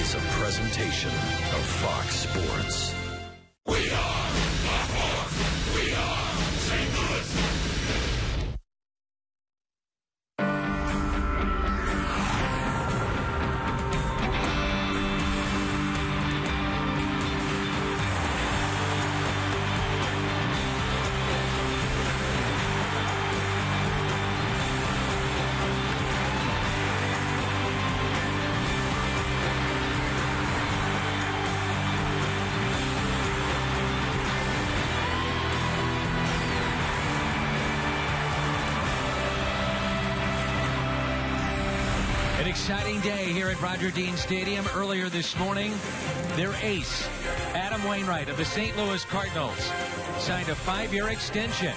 is a presentation of Fox Sports. We are the Horse. We are St. Louis. Exciting day here at Roger Dean Stadium. Earlier this morning, their ace, Adam Wainwright of the St. Louis Cardinals, signed a 5-year extension.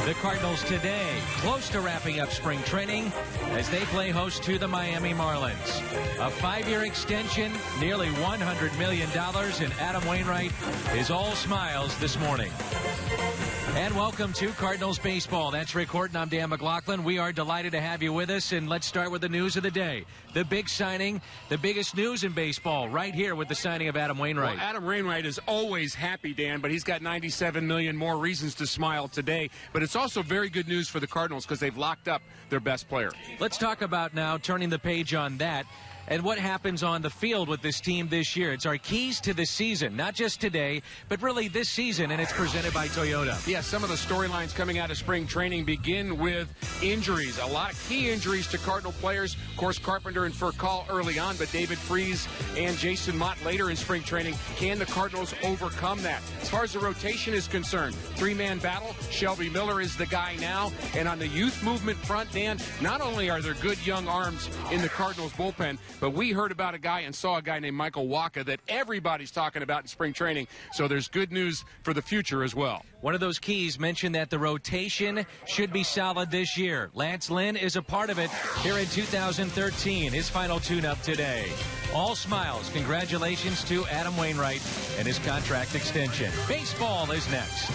The Cardinals today close to wrapping up spring training as they play host to the Miami Marlins. A 5-year extension, nearly $100 million, and Adam Wainwright is all smiles this morning. And welcome to Cardinals Baseball. That's Rick Horton. I'm Dan McLaughlin. We are delighted to have you with us, and let's start with the news of the day. The big signing, the biggest news in baseball, right here with the signing of Adam Wainwright. Well, Adam Wainwright is always happy, Dan, but he's got 97 million more reasons to smile today. But it's also very good news for the Cardinals because they've locked up their best player. Let's talk about now turning the page on that and what happens on the field with this team this year. It's our keys to the season, not just today, but really this season, and it's presented by Toyota. Yeah, some of the storylines coming out of spring training begin with injuries. A lot of key injuries to Cardinal players. Of course, Carpenter and Furcal early on, but David Freese and Jason Mott later in spring training. Can the Cardinals overcome that? As far as the rotation is concerned, 3-man battle. Shelby Miller is the guy now. And on the youth movement front, Dan, not only are there good young arms in the Cardinals bullpen, but we heard about a guy and saw a guy named Michael Wacha that everybody's talking about in spring training. So there's good news for the future as well. One of those keys mentioned that the rotation should be solid this year. Lance Lynn is a part of it here in 2013. His final tune-up today. All smiles. Congratulations to Adam Wainwright and his contract extension. Baseball is next.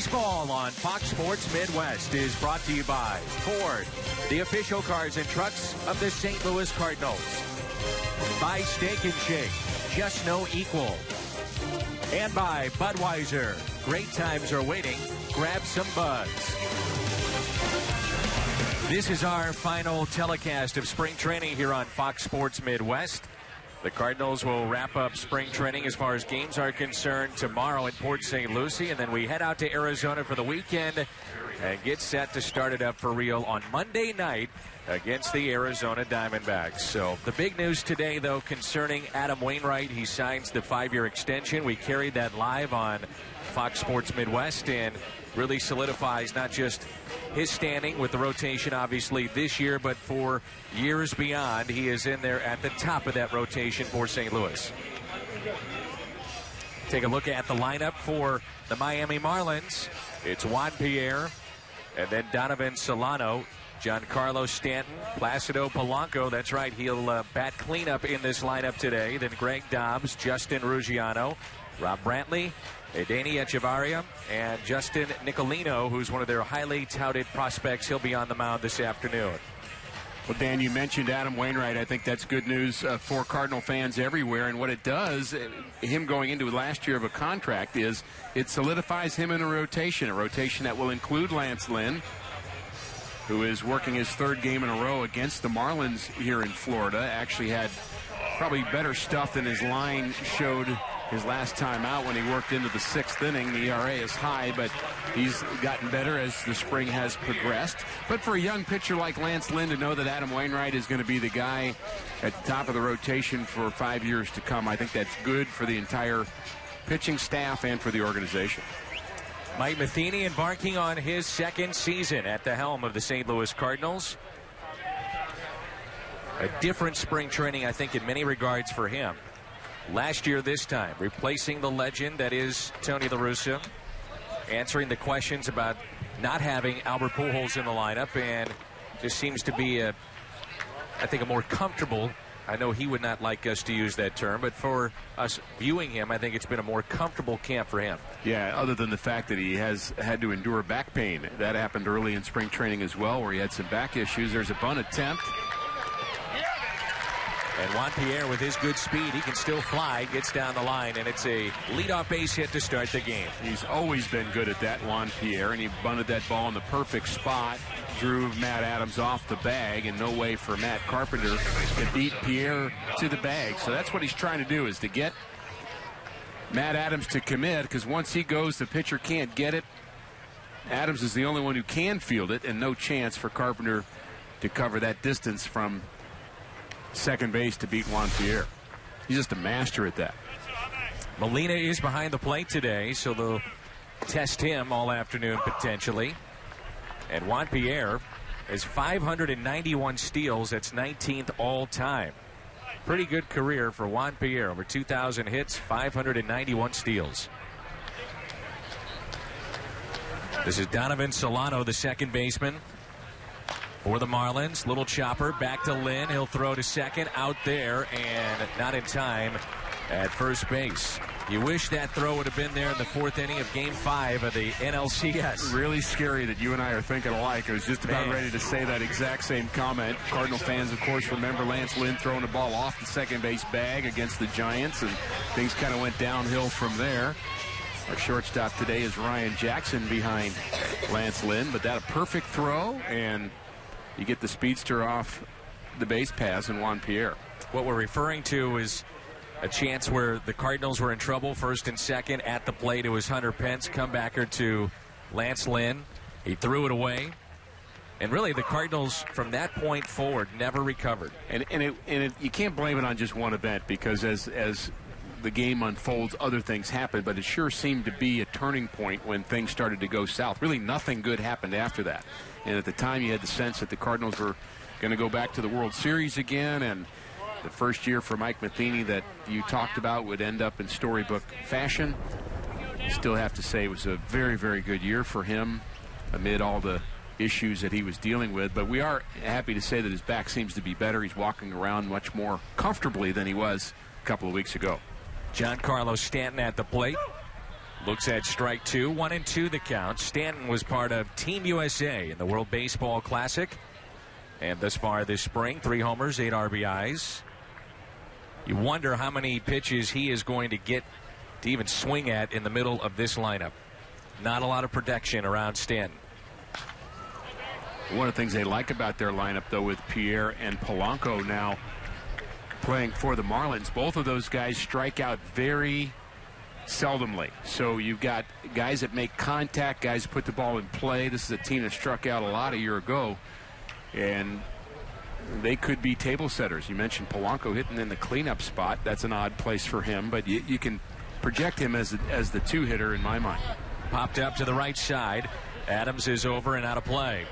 Baseball on Fox Sports Midwest is brought to you by Ford, the official cars and trucks of the St. Louis Cardinals. By Steak and Shake, just no equal. And by Budweiser, great times are waiting. Grab some buds. This is our final telecast of spring training here on Fox Sports Midwest. The Cardinals will wrap up spring training as far as games are concerned tomorrow in Port St. Lucie, and then we head out to Arizona for the weekend and get set to start it up for real on Monday night against the Arizona Diamondbacks. So the big news today, though, concerning Adam Wainwright. He signs the 5-year extension. We carried that live on Fox Sports Midwest, and really solidifies not just his standing with the rotation, obviously, this year, but for years beyond. He is in there at the top of that rotation for St. Louis. Take a look at the lineup for the Miami Marlins. It's Juan Pierre, and then Donovan Solano, Giancarlo Stanton, Placido Polanco. That's right, he'll bat cleanup in this lineup today. Then Greg Dobbs, Justin Ruggiano, Rob Brantley, Edeni Echevarria, and Justin Nicolino, who's one of their highly touted prospects. He'll be on the mound this afternoon. Well, Dan, you mentioned Adam Wainwright. I think that's good news for Cardinal fans everywhere. And what it does, him going into last year of a contract, is it solidifies him in a rotation that will include Lance Lynn, who is working his third game in a row against the Marlins here in Florida. Actually had probably better stuff than his line showed his last time out when he worked into the 6th inning. The ERA is high, but he's gotten better as the spring has progressed. But for a young pitcher like Lance Lynn to know that Adam Wainwright is going to be the guy at the top of the rotation for 5 years to come, I think that's good for the entire pitching staff and for the organization. Mike Matheny embarking on his second season at the helm of the St. Louis Cardinals. A different spring training, I think, in many regards for him. Last year this time, replacing the legend that is Tony La Russa, answering the questions about not having Albert Pujols in the lineup, and just seems to be, I think, a more comfortable, I know he would not like us to use that term, but for us viewing him, I think it's been a more comfortable camp for him. Yeah, other than the fact that he has had to endure back pain. That happened early in spring training as well, where he had some back issues. There's a bunt attempt. And Juan Pierre, with his good speed, he can still fly, gets down the line, and it's a leadoff base hit to start the game. He's always been good at that, Juan Pierre, and he bunted that ball in the perfect spot, drew Matt Adams off the bag, and no way for Matt Carpenter to beat Pierre to the bag. So that's what he's trying to do, is to get Matt Adams to commit, because once he goes, the pitcher can't get it. Adams is the only one who can field it, and no chance for Carpenter to cover that distance from second base to beat Juan Pierre. He's just a master at that. Molina is behind the plate today, so they'll test him all afternoon potentially. And Juan Pierre has 591 steals. That's 19th all time. Pretty good career for Juan Pierre. Over 2,000 hits, 591 steals. This is Donovan Solano, the second baseman for the Marlins. Little chopper back to Lynn. He'll throw to second, out there, and not in time at first base. You wish that throw would have been there in the 4th inning of Game 5 of the NLCS. Really scary that you and I are thinking alike. I was just about ready to say that exact same comment. Cardinal fans, of course, remember Lance Lynn throwing the ball off the second base bag against the Giants, and things kind of went downhill from there. Our shortstop today is Ryan Jackson behind Lance Lynn, but that a perfect throw, and you get the speedster off the base pass and Juan Pierre. What we're referring to is a chance where the Cardinals were in trouble, first and second. At the plate, it was Hunter Pence, comebacker to Lance Lynn. He threw it away. And really, the Cardinals, from that point forward, never recovered. And you can't blame it on just one event, because as the game unfolds, other things happen. But it sure seemed to be a turning point when things started to go south. Really, nothing good happened after that. And at the time, you had the sense that the Cardinals were going to go back to the World Series again. And the first year for Mike Matheny that you talked about would end up in storybook fashion. Still have to say it was a very, very good year for him amid all the issues that he was dealing with. But we are happy to say that his back seems to be better. He's walking around much more comfortably than he was a couple of weeks ago. Giancarlo Stanton at the plate. Looks at strike two, 1-2 the count. Stanton was part of Team USA in the World Baseball Classic. And thus far this spring, 3 homers, 8 RBIs. You wonder how many pitches he is going to get to even swing at in the middle of this lineup. Not a lot of protection around Stanton. One of the things they like about their lineup, though, with Pierre and Polanco now playing for the Marlins, both of those guys strike out very seldomly. So you've got guys that make contact, guys who put the ball in play. This is a team that struck out a lot a year ago, and they could be table setters. You mentioned Polanco hitting in the cleanup spot. That's an odd place for him, but you can project him as the 2-hitter in my mind. Popped up to the right side. Adams is over and out of play.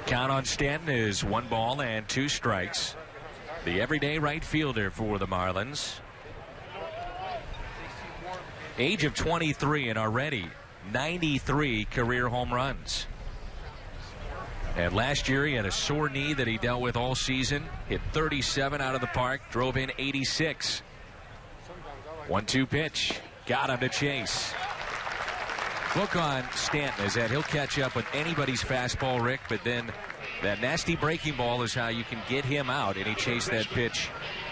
Count on Stanton is 1 ball and 2 strikes. The everyday right fielder for the Marlins. Age of 23 and already 93 career home runs. And last year he had a sore knee that he dealt with all season. Hit 37 out of the park, drove in 86. 1-2 pitch. Got him to chase. Look on Stanton is that he'll catch up with anybody's fastball, Rick, but then that nasty breaking ball is how you can get him out, and he chased that pitch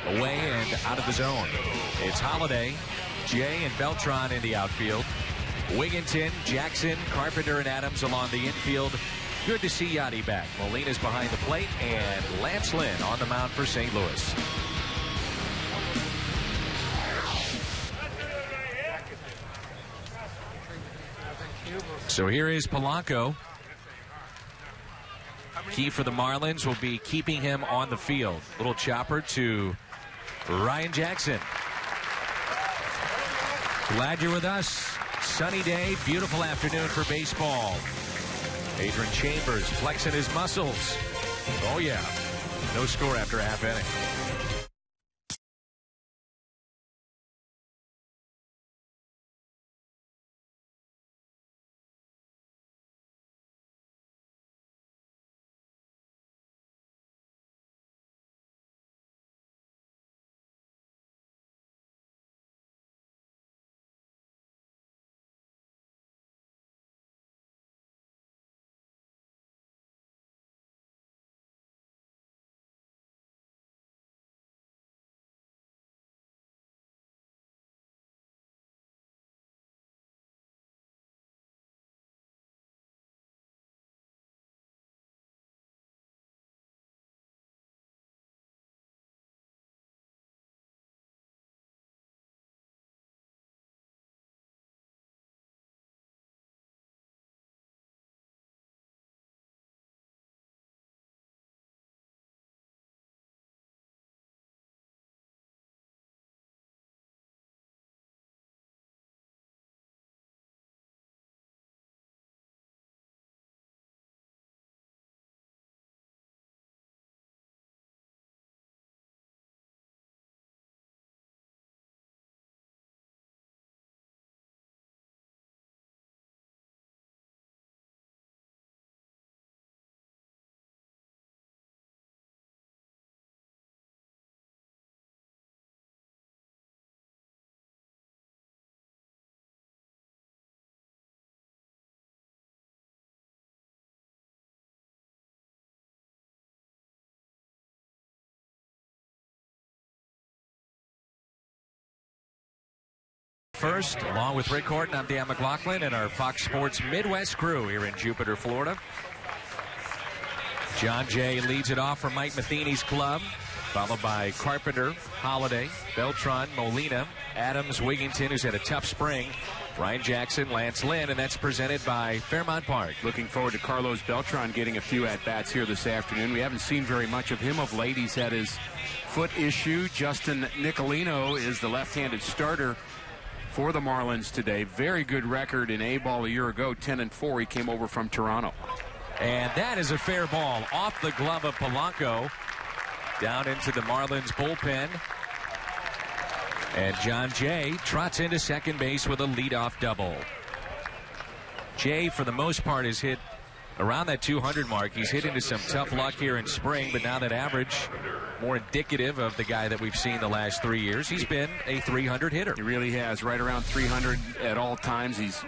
away and out of the zone. It's Holiday, Jay, and Beltran in the outfield. Wigginton, Jackson, Carpenter, and Adams along the infield. Good to see Yachty back. Molina's behind the plate, and Lance Lynn on the mound for St. Louis. So here is Polanco. Key for the Marlins will be keeping him on the field. Little chopper to Ryan Jackson. Glad you're with us. Sunny day, beautiful afternoon for baseball. Adrian Chambers flexing his muscles. Oh yeah, no score after a half inning. First, along with Rick Horton, I'm Dan McLaughlin and our Fox Sports Midwest crew here in Jupiter, Florida. John Jay leads it off for Mike Matheny's club, followed by Carpenter, Holiday, Beltran, Molina, Adams, Wigginton, who's had a tough spring, Ryan Jackson, Lance Lynn, and that's presented by Fairmount Park. Looking forward to Carlos Beltran getting a few at-bats here this afternoon. We haven't seen very much of him of late. He's had his foot issue. Justin Nicolino is the left-handed starter for the Marlins today. Very good record in A-ball a year ago, 10-4. He came over from Toronto. And that is a fair ball off the glove of Polanco down into the Marlins bullpen. And John Jay trots into second base with a leadoff double. Jay, for the most part, has hit around that 200 mark. He's hit into some tough luck here in spring, but now that average more indicative of the guy that we've seen the last 3 years. He's been a 300 hitter. He really has, right around 300 at all times. He's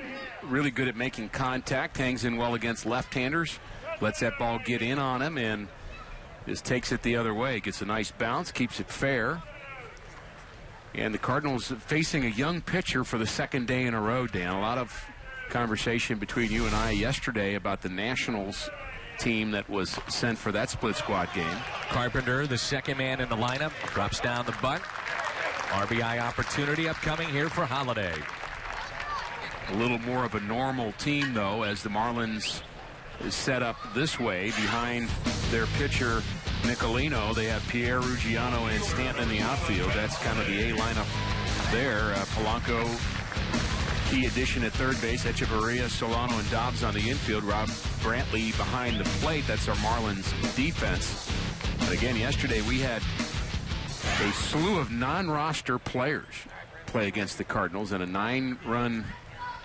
really good at making contact, hangs in well against left-handers, lets that ball get in on him, and just takes it the other way. Gets a nice bounce, keeps it fair. And the Cardinals facing a young pitcher for the second day in a row, Dan. A lot of conversation between you and I yesterday about the Nationals team that was sent for that split squad game. Carpenter, the second man in the lineup, drops down the bunt. RBI opportunity upcoming here for Holiday. A little more of a normal team, though, as the Marlins is set up this way behind their pitcher Nicolino. They have Pierre Ruggiano and Stanton in the outfield. That's kind of the A lineup there. Polanco, key addition at third base. Echeverria, Solano, and Dobbs on the infield. Rob Brantley behind the plate. That's our Marlins defense. But again, yesterday we had a slew of non-roster players play against the Cardinals and a 9-run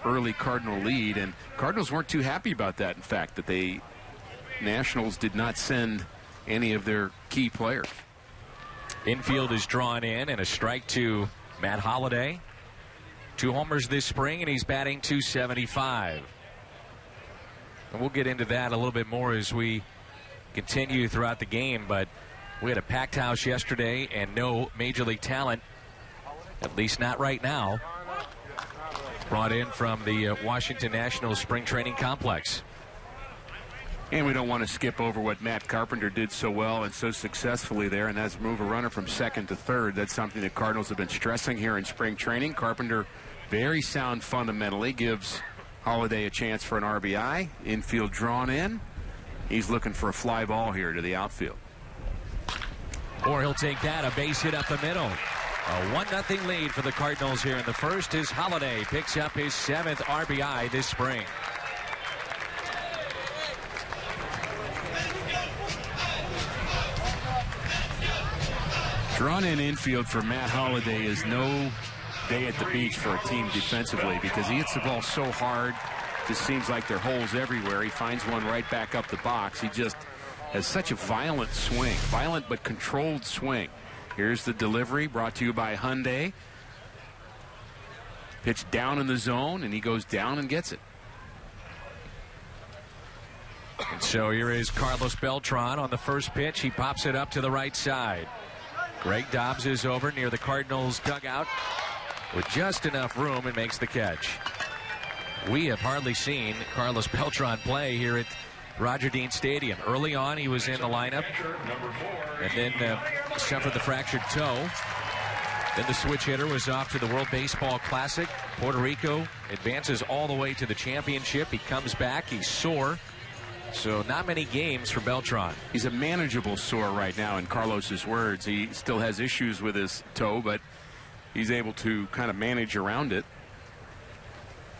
early Cardinal lead. And Cardinals weren't too happy about that, in fact, that the Nationals did not send any of their key players. Infield is drawn in, and a strike to Matt Holliday. 2 homers this spring, and he's batting .275. And we'll get into that a little bit more as we continue throughout the game, but we had a packed house yesterday and no Major League talent, at least not right now, brought in from the Washington Nationals spring training complex. And we don't want to skip over what Matt Carpenter did so well and so successfully there, and that's move a runner from second to third. That's something the Cardinals have been stressing here in spring training. Carpenter, very sound fundamentally, gives Holiday a chance for an RBI. Infield drawn in. He's looking for a fly ball here to the outfield. Or he'll take that, a base hit up the middle. A 1-0 lead for the Cardinals here in the first as Holiday picks up his 7th RBI this spring. Drawn in infield for Matt Holliday is no day at the beach for a team defensively because he hits the ball so hard. Just seems like there are holes everywhere. He finds one right back up the box. He just has such a violent swing, violent but controlled swing. Here's the delivery brought to you by Hyundai. Pitch down in the zone, and he goes down and gets it. And so here is Carlos Beltran on the first pitch. He pops it up to the right side. Greg Dobbs is over near the Cardinals dugout with just enough room and makes the catch. We have hardly seen Carlos Beltran play here at Roger Dean Stadium. Early on, he was in the lineup and then suffered the fractured toe. Then the switch hitter was off to the World Baseball Classic. Puerto Rico advances all the way to the championship. He comes back. He's sore. So not many games for Beltran. He's a manageable sore right now, in Carlos's words. He still has issues with his toe, but he's able to kind of manage around it.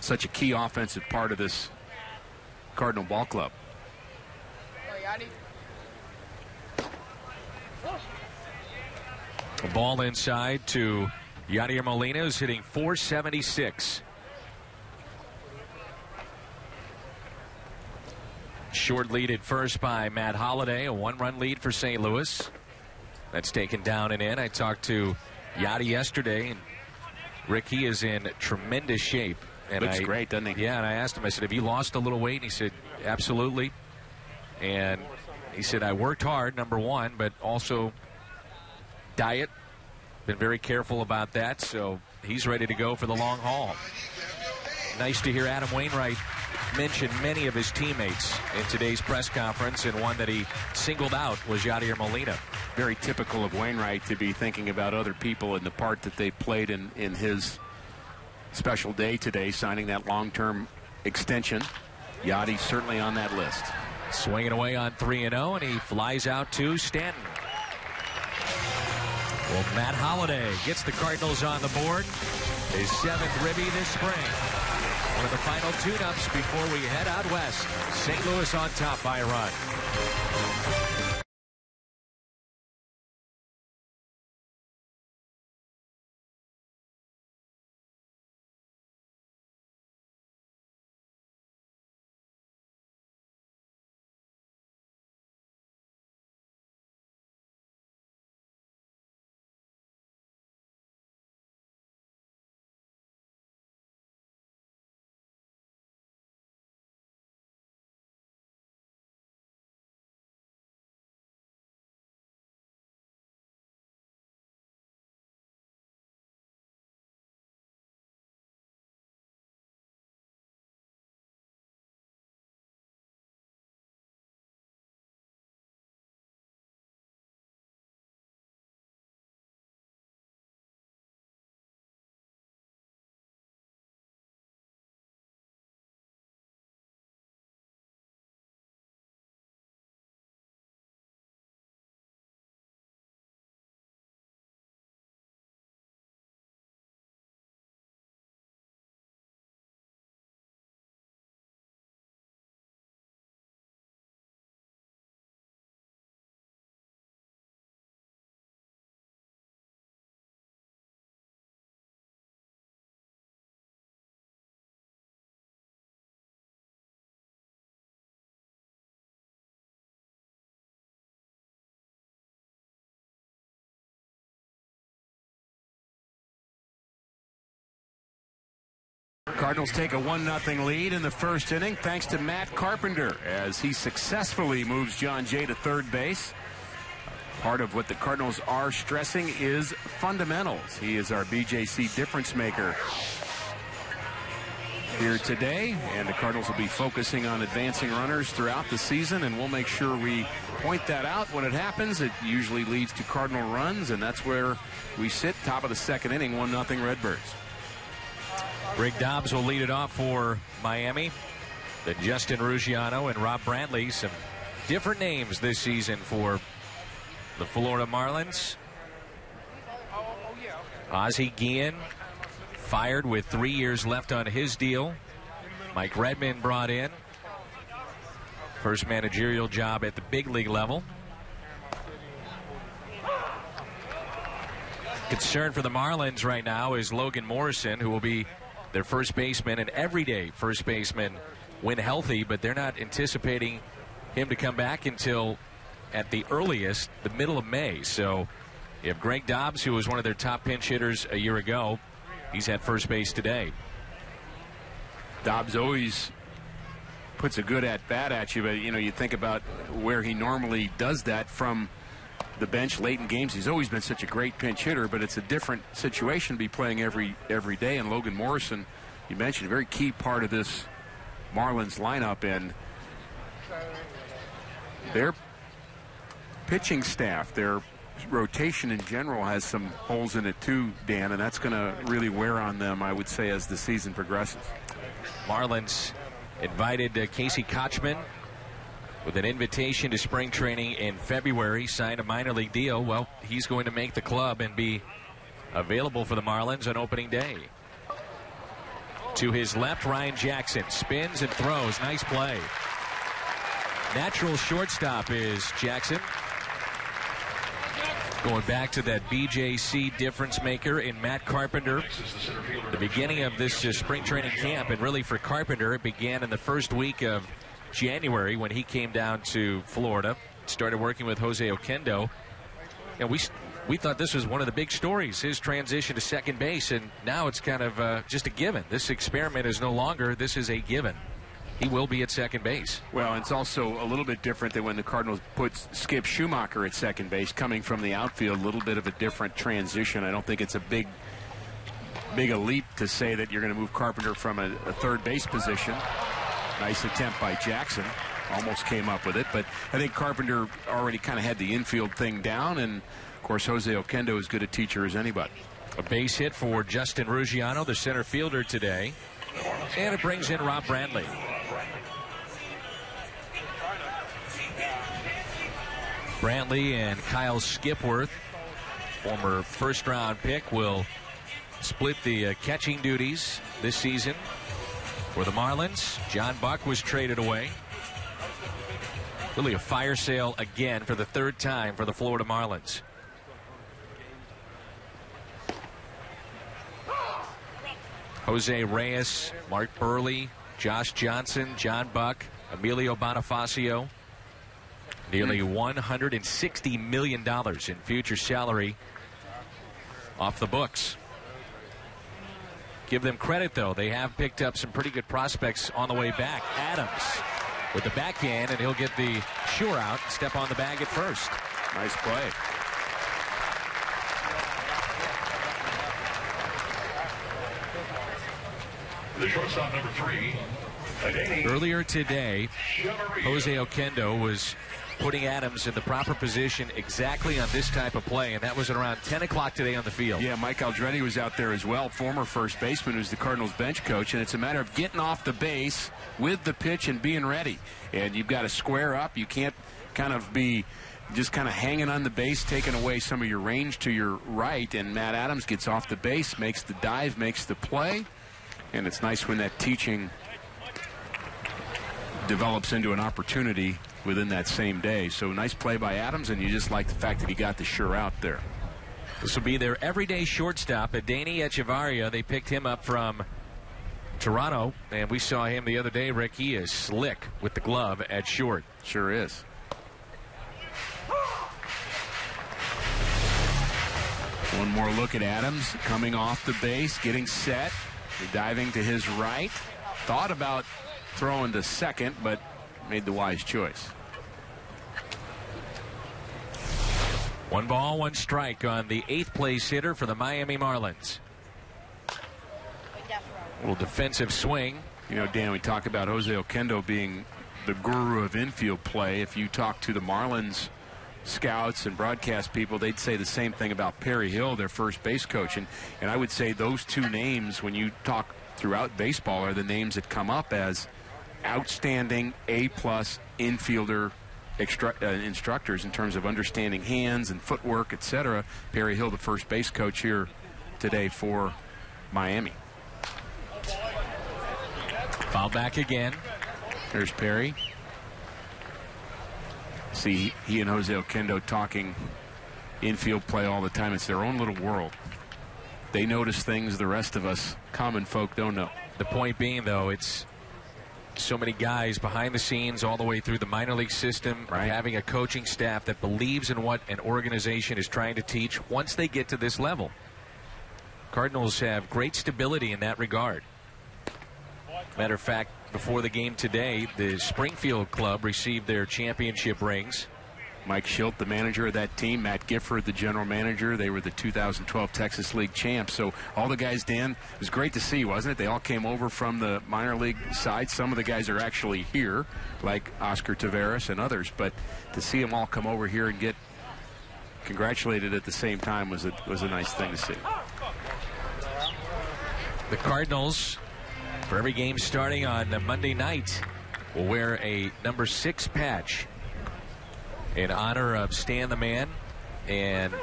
Such a key offensive part of this Cardinal ball club. A ball inside to Yadier Molina, who's hitting .476. Short lead at first by Matt Holliday, a 1-run lead for St. Louis. That's taken down and in. I talked to Yadi yesterday, and Rick, he is in tremendous shape. And looks great, doesn't he? Yeah, and I asked him, I said, have you lost a little weight? And he said, absolutely. And he said, I worked hard, number one, but also diet. Been very careful about that, so he's ready to go for the long haul. Nice to hear Adam Wainwright mention many of his teammates in today's press conference, and one that he singled out was Yadier Molina. Very typical of Wainwright to be thinking about other people and the part that they played in his special day today, signing that long-term extension. Yadi's certainly on that list. Swinging away on 3-0, and he flies out to Stanton. Well, Matt Holliday gets the Cardinals on the board. His 7th ribby this spring. One of the final tune-ups before we head out west. St. Louis on top by a run. Cardinals take a 1-0 lead in the first inning thanks to Matt Carpenter as he successfully moves John Jay to third base. Part of what the Cardinals are stressing is fundamentals. He is our BJC difference maker here today, and the Cardinals will be focusing on advancing runners throughout the season, and we'll make sure we point that out when it happens. It usually leads to Cardinal runs, and that's where we sit, top of the second inning, 1-0 Redbirds. Greg Dobbs will lead it off for Miami. Then Justin Ruggiano and Rob Brantley, some different names this season for the Florida Marlins. Ozzie Guillen fired with 3 years left on his deal. Mike Redmond brought in. First managerial job at the big league level. Concern for the Marlins right now is Logan Morrison, who will be their first baseman, an everyday first baseman when healthy, but they're not anticipating him to come back until at the earliest the middle of May. So you have Greg Dobbs, who was one of their top pinch hitters a year ago. He's at first base today. Dobbs always puts a good at-bat at you, but you think about where he normally does that from the bench late in games. He's always been such a great pinch hitter, but it's a different situation to be playing every day. And Logan Morrison, you mentioned, a very key part of this Marlins lineup, and their pitching staff, their rotation in general has some holes in it too, Dan, and that's going to really wear on them, I would say, as the season progresses. Marlins invited Casey Kochman with an invitation to spring training in February, signed a minor league deal. Well, he's going to make the club and be available for the Marlins on opening day. To his left, Ryan Jackson spins and throws. Nice play. Natural shortstop is Jackson. Going back to that BJC difference maker in Matt Carpenter. The beginning of this spring training camp, and really for Carpenter, it began in the first week of January when he came down to Florida, started working with Jose Oquendo. And we thought this was one of the big stories, his transition to second base, and now it's kind of just a given. This experiment is no longer, this is a given. He will be at second base. Well, it's also a little bit different than when the Cardinals put Skip Schumacher at second base, coming from the outfield. A little bit of a different transition. I don't think it's a big a leap to say that you're going to move Carpenter from a third base position. Nice attempt by Jackson. Almost came up with it, but I think Carpenter already kind of had the infield thing down, and of course Jose Oquendo is good a teacher as anybody. A base hit for Justin Ruggiano, the center fielder today, and it brings in Rob Brantley. Brantley and Kyle Skipworth, former first-round pick, will split the catching duties this season for the Marlins. John Buck was traded away. Really a fire sale again for the third time for the Florida Marlins. Jose Reyes, Mark Burley, Josh Johnson, John Buck, Emilio Bonifacio. Nearly $160 million in future salary off the books. Give them credit, though. They have picked up some pretty good prospects on the way back. Adams with the backhand, and he'll get the sure out, step on the bag at first. Nice play. The shortstop, number 3. Earlier today, Jose Oquendo was putting Adams in the proper position exactly on this type of play, and that was at around 10 o'clock today on the field. Yeah, Mike Aldrete was out there as well, former first baseman who's the Cardinals bench coach, and it's a matter of getting off the base with the pitch and being ready. And you've got to square up. You can't kind of be just kind of hanging on the base, taking away some of your range to your right, and Matt Adams gets off the base, makes the dive, makes the play, and it's nice when that teaching develops into an opportunity within that same day. So nice play by Adams, and you just like the fact that he got the sure out there. This will be their everyday shortstop, Adeiny Echevarria. They picked him up from Toronto, and we saw him the other day, Rick. He is slick with the glove at short. Sure is. One more look at Adams coming off the base, getting set. Diving to his right. Thought about throwing to second, but made the wise choice. 1 ball, 1 strike on the 8th place hitter for the Miami Marlins. A little defensive swing. You know, Dan, we talk about Jose Oquendo being the guru of infield play. If you talk to the Marlins scouts and broadcast people, they'd say the same thing about Perry Hill, their first base coach. And I would say those two names, when you talk throughout baseball, are the names that come up as outstanding A-plus infielder instructors in terms of understanding hands and footwork, etc. Perry Hill, the first base coach here today for Miami. Foul back again. There's Perry. See, he and Jose Oquendo talking infield play all the time. It's their own little world. They notice things the rest of us common folk don't know. The point being, though, it's so many guys behind the scenes all the way through the minor league system, right, having a coaching staff that believes in what an organization is trying to teach once they get to this level. Cardinals have great stability in that regard. Matter of fact, before the game today, the Springfield club received their championship rings. Mike Schilt, the manager of that team, Matt Gifford, the general manager. They were the 2012 Texas League champs. So all the guys, Dan, it was great to see, wasn't it? They all came over from the minor league side. Some of the guys are actually here, like Oscar Taveras and others. But to see them all come over here and get congratulated at the same time was a nice thing to see. The Cardinals, for every game starting on Monday night, will wear a number 6 patch in honor of Stan the Man. And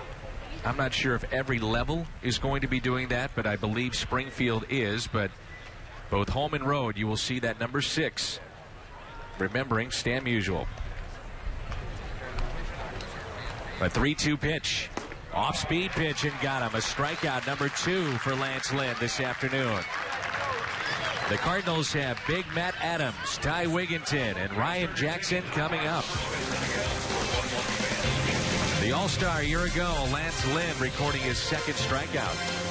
I'm not sure if every level is going to be doing that, but I believe Springfield is. But both home and road, you will see that number 6, remembering Stan Musial. A 3-2 pitch. Off-speed pitch and got him. A strikeout, number 2 for Lance Lynn this afternoon. The Cardinals have Big Matt Adams, Ty Wigginton, and Ryan Jackson coming up. The All-Star a year ago, Lance Lynn recording his 2nd strikeout.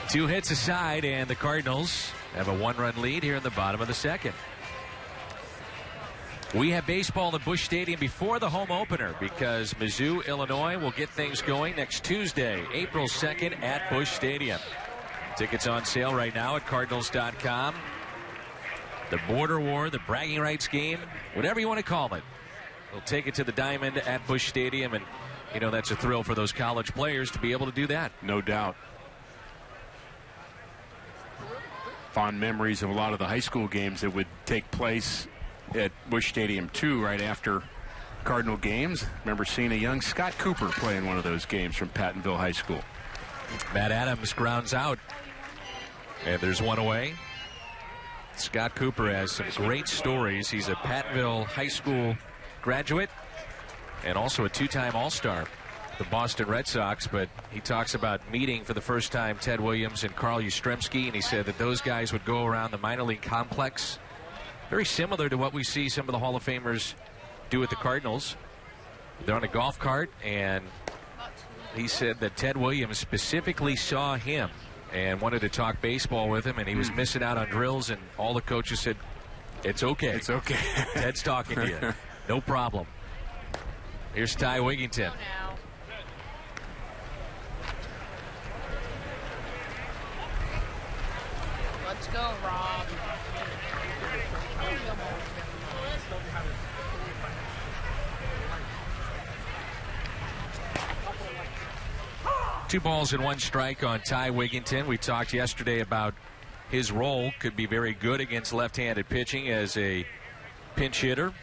Two hits aside, and the Cardinals have a 1-run lead here in the bottom of the 2nd. We have baseball at Busch Stadium before the home opener because Mizzou, Illinois will get things going next Tuesday, April 2nd at Busch Stadium. Tickets on sale right now at Cardinals.com. The border war, the bragging rights game, whatever you want to call it. We'll take it to the diamond at Busch Stadium, and, you know, that's a thrill for those college players to be able to do that. No doubt. Fond memories of a lot of the high school games that would take place at Busch Stadium, too, right after Cardinal games. Remember seeing a young Scott Cooper play in one of those games from Pattonville High School. Matt Adams grounds out. And there's one away. Scott Cooper has some great stories. He's a Pattonville High School graduate and also a two-time All-Star, the Boston Red Sox. But he talks about meeting for the first time Ted Williams and Carl Yastrzemski, and he said that those guys would go around the minor league complex, very similar to what we see some of the Hall of Famers do at the Cardinals. They're on a golf cart, and he said that Ted Williams specifically saw him and wanted to talk baseball with him, and he was missing out on drills, and all the coaches said, it's okay. It's okay. Ted's talking to you. No problem. Here's Ty Wigington. Let's go, Rob. 2 balls and 1 strike on Ty Wigington. We talked yesterday about his role. Could be very good against left-handed pitching as a pinch hitter.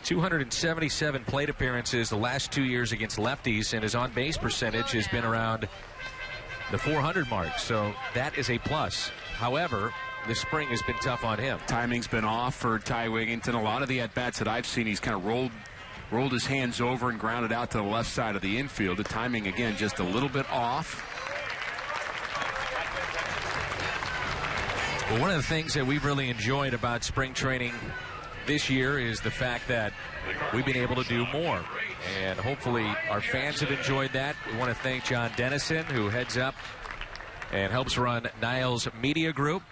277 plate appearances the last 2 years against lefties, and his on-base percentage has been around the 400 mark, so that is a plus. However, this spring has been tough on him. Timing's been off for Ty Wigington. A lot of the at-bats that I've seen, he's kind of rolled his hands over and grounded out to the left side of the infield. The timing, again, just a little bit off. Well, one of the things that we've really enjoyed about spring training this year is the fact that we've been able to do more. And hopefully our fans have enjoyed that. We want to thank John Dennison, who heads up and helps run Niles Media Group.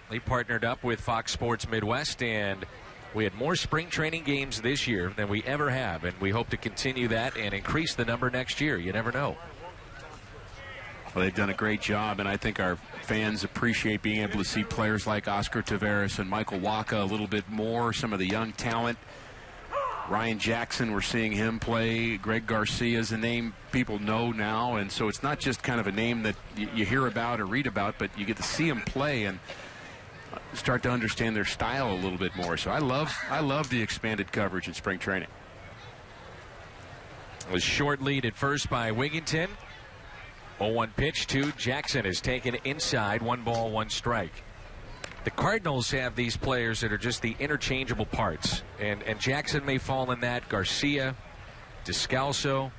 They partnered up with Fox Sports Midwest, and we had more spring training games this year than we ever have, and we hope to continue that and increase the number next year. You never know. Well, they've done a great job, and I think our fans appreciate being able to see players like Oscar Taveras and Michael Waka a little bit more, some of the young talent. Ryan Jackson, we're seeing him play. Greg Garcia is a name people know now, and so it's not just kind of a name that you hear about or read about, but you get to see them play and start to understand their style a little bit more. So I love the expanded coverage in spring training. It was short lead at first by Wigington. 0-1 pitch to Jackson is taken inside. 1 ball, 1 strike. The Cardinals have these players that are just the interchangeable parts, and Jackson may fall in that. Garcia, Descalso,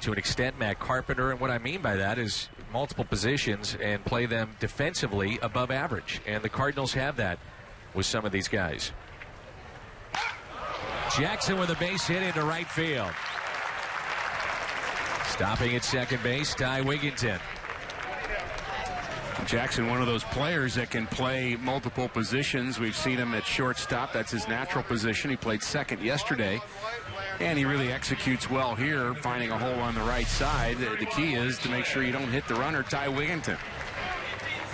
to an extent Matt Carpenter, and what I mean by that is multiple positions and play them defensively above average, and the Cardinals have that with some of these guys. Jackson with a base hit into right field. Stopping at second base, Ty Wigington. Jackson, one of those players that can play multiple positions. We've seen him at shortstop. That's his natural position. He played second yesterday, and he really executes well here, finding a hole on the right side. The key is to make sure you don't hit the runner, Ty Wigington.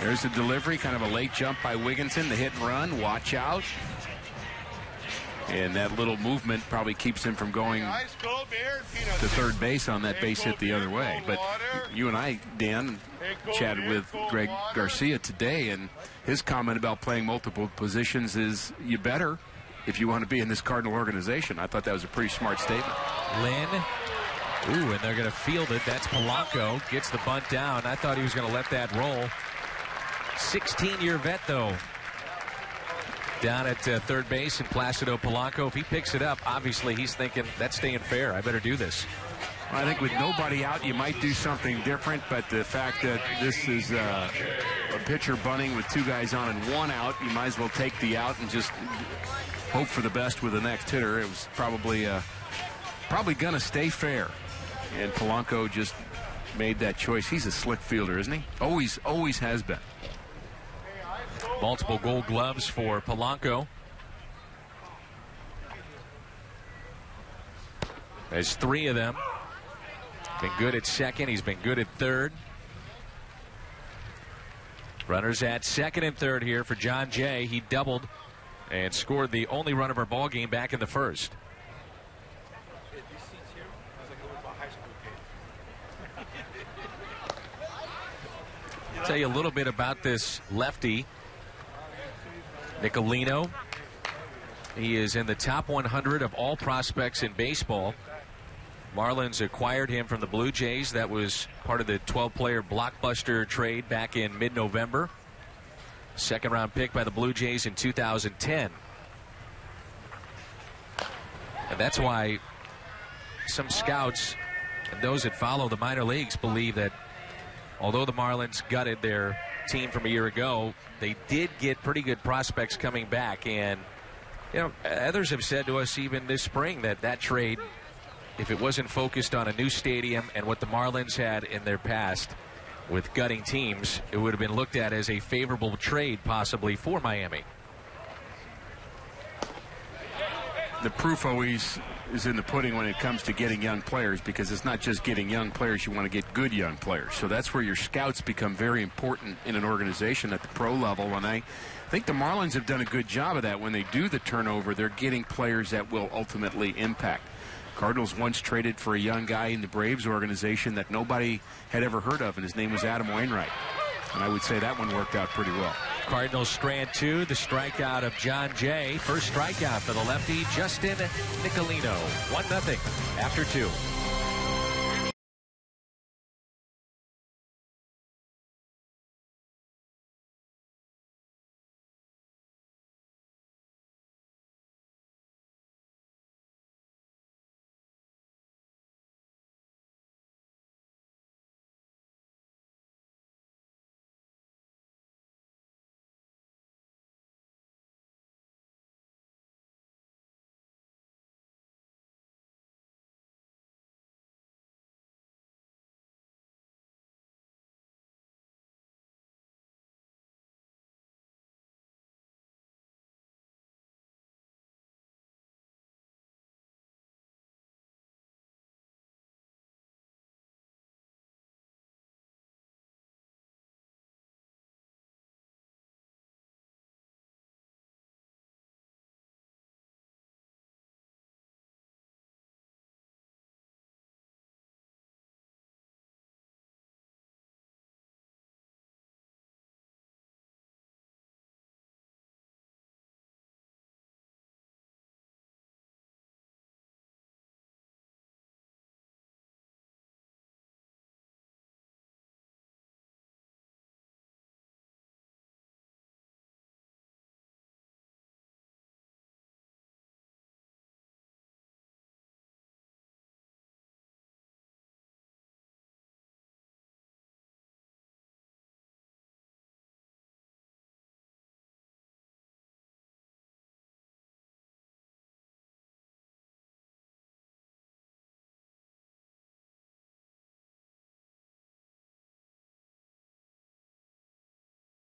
There's the delivery, kind of a late jump by Wigington, the hit and run. Watch out. And that little movement probably keeps him from going to third base on that base hit the other way. But you and I, Dan, chatted with Greg Garcia today, and his comment about playing multiple positions is you better if you want to be in this Cardinal organization. I thought that was a pretty smart statement. Lynn. Ooh, and they're going to field it. That's Polanco. Gets the bunt down. I thought he was going to let that roll. 16-year vet, though, down at third base, and Placido Polanco. If he picks it up, obviously he's thinking, that's staying fair. I better do this. I think with nobody out, you might do something different, but the fact that this is a pitcher bunting with 2 guys on and 1 out, you might as well take the out and just hope for the best with the next hitter. It was probably going to stay fair, and Polanco just made that choice. He's a slick fielder, isn't he? Always has been. Multiple gold gloves for Polanco. There's 3 of them. Been good at second. He's been good at third. Runners at second and third here for John Jay. He doubled and scored the only run of our ball game back in the first. I'll tell you a little bit about this lefty, Nicolino. He is in the top 100 of all prospects in baseball. Marlins acquired him from the Blue Jays. That was part of the 12-player blockbuster trade back in mid-November. Second-round pick by the Blue Jays in 2010. And that's why some scouts and those that follow the minor leagues believe that although the Marlins gutted their team from a year ago, they did get pretty good prospects coming back. And, you know, others have said to us even this spring that that trade, if it wasn't focused on a new stadium and what the Marlins had in their past with gutting teams, it would have been looked at as a favorable trade possibly for Miami. The proof always is in the pudding when it comes to getting young players, because it's not just getting young players. You want to get good young players. So that's where your scouts become very important in an organization at the pro level. And I think the Marlins have done a good job of that. When they do the turnover, they're getting players that will ultimately impact. Cardinals once traded for a young guy in the Braves organization that nobody had ever heard of, and his name was Adam Wainwright. And I would say that one worked out pretty well. Cardinals strand 2, the strikeout of John Jay. First strikeout for the lefty, Justin Nicolino. 1-0 after 2.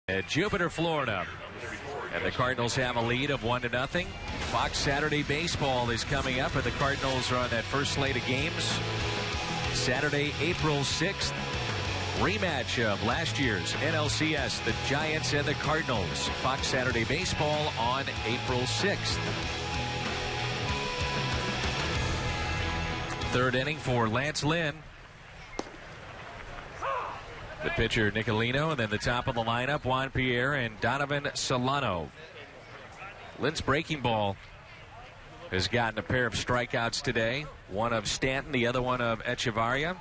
At Jupiter, Florida. And the Cardinals have a lead of 1-0. Fox Saturday Baseball is coming up, and the Cardinals are on that first slate of games. Saturday, April 6th. Rematch of last year's NLCS, the Giants and the Cardinals. Fox Saturday Baseball on April 6th. Third inning for Lance Lynn. The pitcher, Nicolino, and then the top of the lineup, Juan Pierre and Donovan Solano. Lynn's breaking ball has gotten a pair of strikeouts today. One of Stanton, the other one of Echevarria.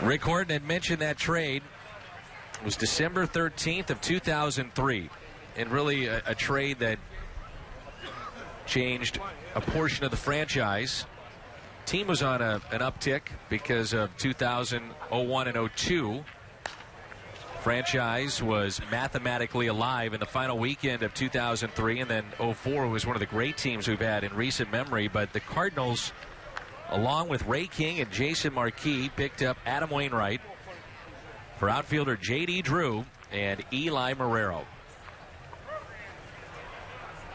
Rick Horton had mentioned that trade. It was December 13th of 2003. And really a trade that changed a portion of the franchise. Team was on an uptick because of 2001 and 02. Franchise was mathematically alive in the final weekend of 2003, and then 04 was one of the great teams we've had in recent memory. But the Cardinals, along with Ray King and Jason Marquis, picked up Adam Wainwright for outfielder J.D. Drew and Eli Marrero.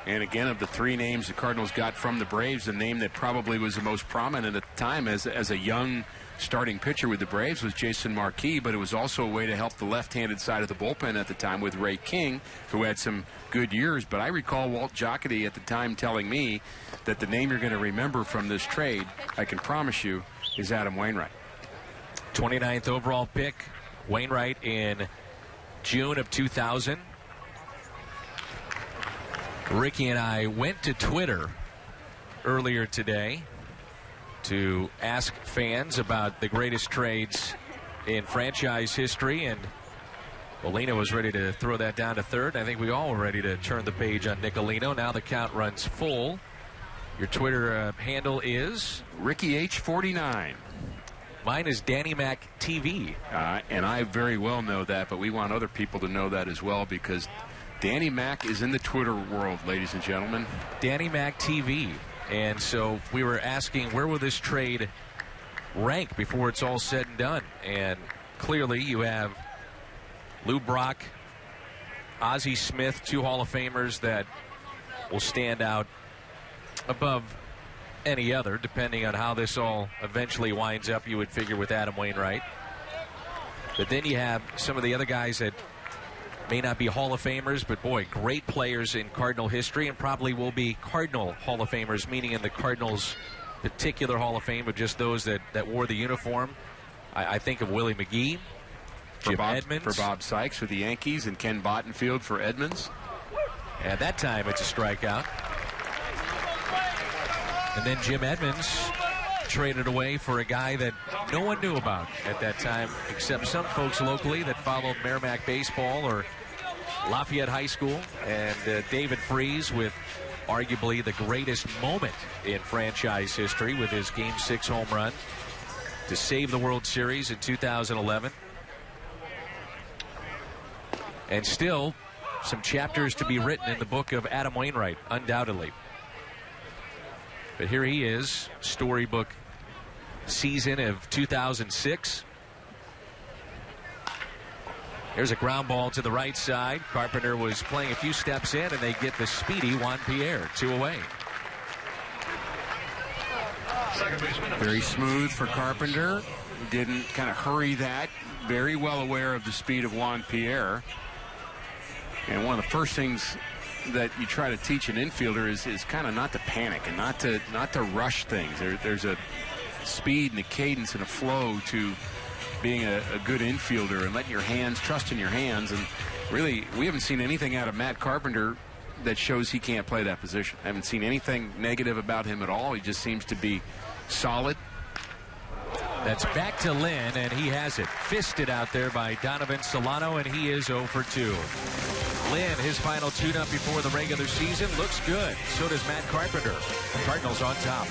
And again, of the three names the Cardinals got from the Braves, the name that probably was the most prominent at the time as a young starting pitcher with the Braves was Jason Marquis, but it was also a way to help the left-handed side of the bullpen at the time with Ray King, who had some good years. But I recall Walt Jocketty at the time telling me that the name you're going to remember from this trade, I can promise you, is Adam Wainwright. 29th overall pick, Wainwright in June of 2000. Ricky and I went to Twitter earlier today to ask fans about the greatest trades in franchise history, and Molina was ready to throw that down to third. I think we all were ready to turn the page on Nicolino. Now the count runs full. Your Twitter handle is? Ricky H49. Mine is Danny Mac TV. And I very well know that, but we want other people to know that as well, because Danny Mac is in the Twitter world, ladies and gentlemen. Danny Mac TV. And so we were asking, where will this trade rank before it's all said and done? And clearly you have Lou Brock, Ozzie Smith, two Hall of Famers that will stand out above any other, depending on how this all eventually winds up, you would figure, with Adam Wainwright. But then you have some of the other guys that may not be Hall of Famers, but boy, great players in Cardinal history, and probably will be Cardinal Hall of Famers, meaning in the Cardinals' particular Hall of Fame, but just those that wore the uniform. I think of Willie McGee, Jim Edmonds. For Bob Sykes for the Yankees, and Ken Bottenfield for Edmonds. At that time, it's a strikeout. And then Jim Edmonds traded away for a guy that no one knew about at that time, except some folks locally that followed Merrimack baseball or Lafayette High School. And David Freese, with arguably the greatest moment in franchise history with his Game 6 home run to save the World Series in 2011. And still some chapters to be written in the book of Adam Wainwright, undoubtedly. But here he is, storybook season of 2006. There's a ground ball to the right side. Carpenter was playing a few steps in, and they get the speedy Juan Pierre, 2 away. Very smooth for Carpenter. Didn't kind of hurry that. Very well aware of the speed of Juan Pierre. And one of the first things that you try to teach an infielder is kind of not to panic and not to rush things. There's a speed and a cadence and a flow to being a good infielder, and letting your hands, trust in your hands. And really, we haven't seen anything out of Matt Carpenter that shows he can't play that position. I haven't seen anything negative about him at all. He just seems to be solid. That's back to Lynn, and he has it fisted out there by Donovan Solano, and he is 0 for 2. Lynn, his final tune-up before the regular season, looks good. So does Matt Carpenter. The Cardinals on top.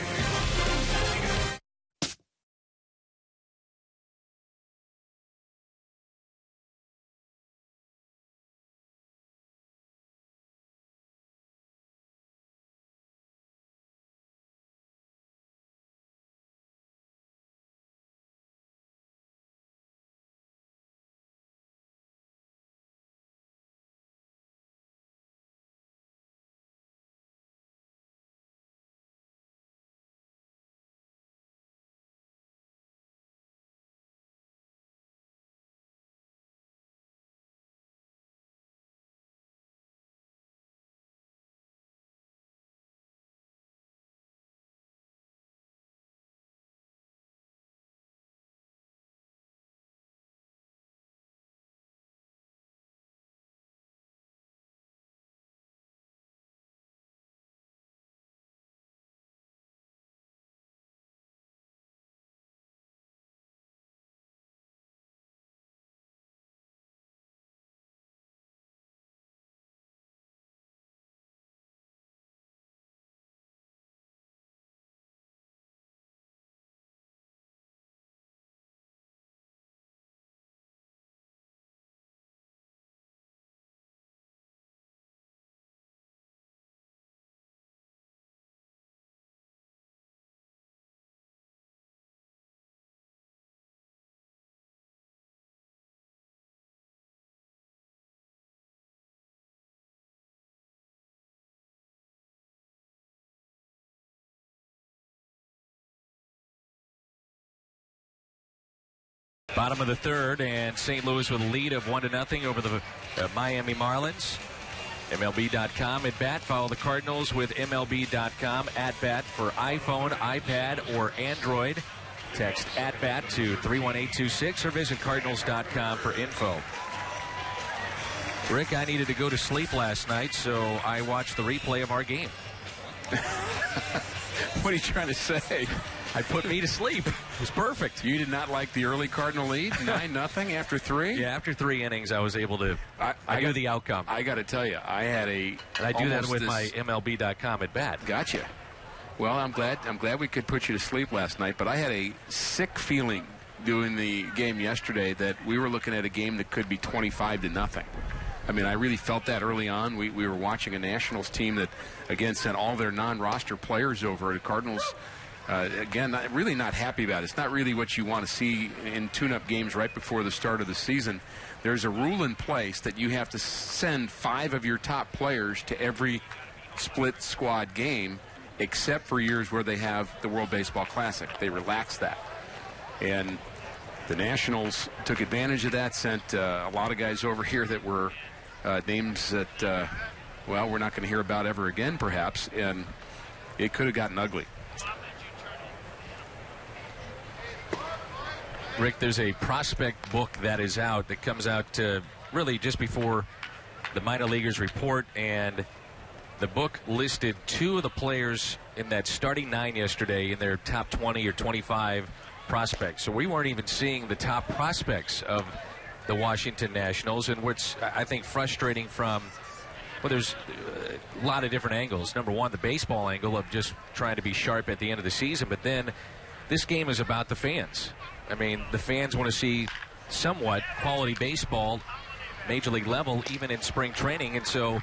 Bottom of the third, and St. Louis with a lead of 1-0 over the Miami Marlins. MLB.com at bat. Follow the Cardinals with MLB.com at bat for iPhone, iPad, or Android. Text at bat to 31826 or visit Cardinals.com for info. Rick, I needed to go to sleep last night, so I watched the replay of our game. What are you trying to say? I put me to sleep. It was perfect. You did not like the early Cardinal lead, 9-0 after 3? Yeah, after 3 innings, I was able to. I knew the outcome. I got to tell you, I had a. And I do that with my MLB.com at bat. Gotcha. Well, I'm glad we could put you to sleep last night, but I had a sick feeling doing the game yesterday that we were looking at a game that could be 25-0. I mean, I really felt that early on. We were watching a Nationals team that, again, sent all their non-roster players over. The Cardinals, again, really not happy about it. It's not really what you want to see in tune-up games right before the start of the season. There's a rule in place that you have to send 5 of your top players to every split squad game, except for years where they have the World Baseball Classic. They relaxed that. And the Nationals took advantage of that, sent a lot of guys over here that were names that, well, we're not going to hear about ever again, perhaps, and it could have gotten ugly. Rick, there's a prospect book that is out that comes out really just before the minor leaguers report, and the book listed 2 of the players in that starting 9 yesterday in their top 20 or 25 prospects. So we weren't even seeing the top prospects of the Washington Nationals, and what's, I think, frustrating from, well, there's a lot of different angles. Number one, the baseball angle of just trying to be sharp at the end of the season, but then this game is about the fans. I mean, the fans want to see somewhat quality baseball, major league level, even in spring training, and so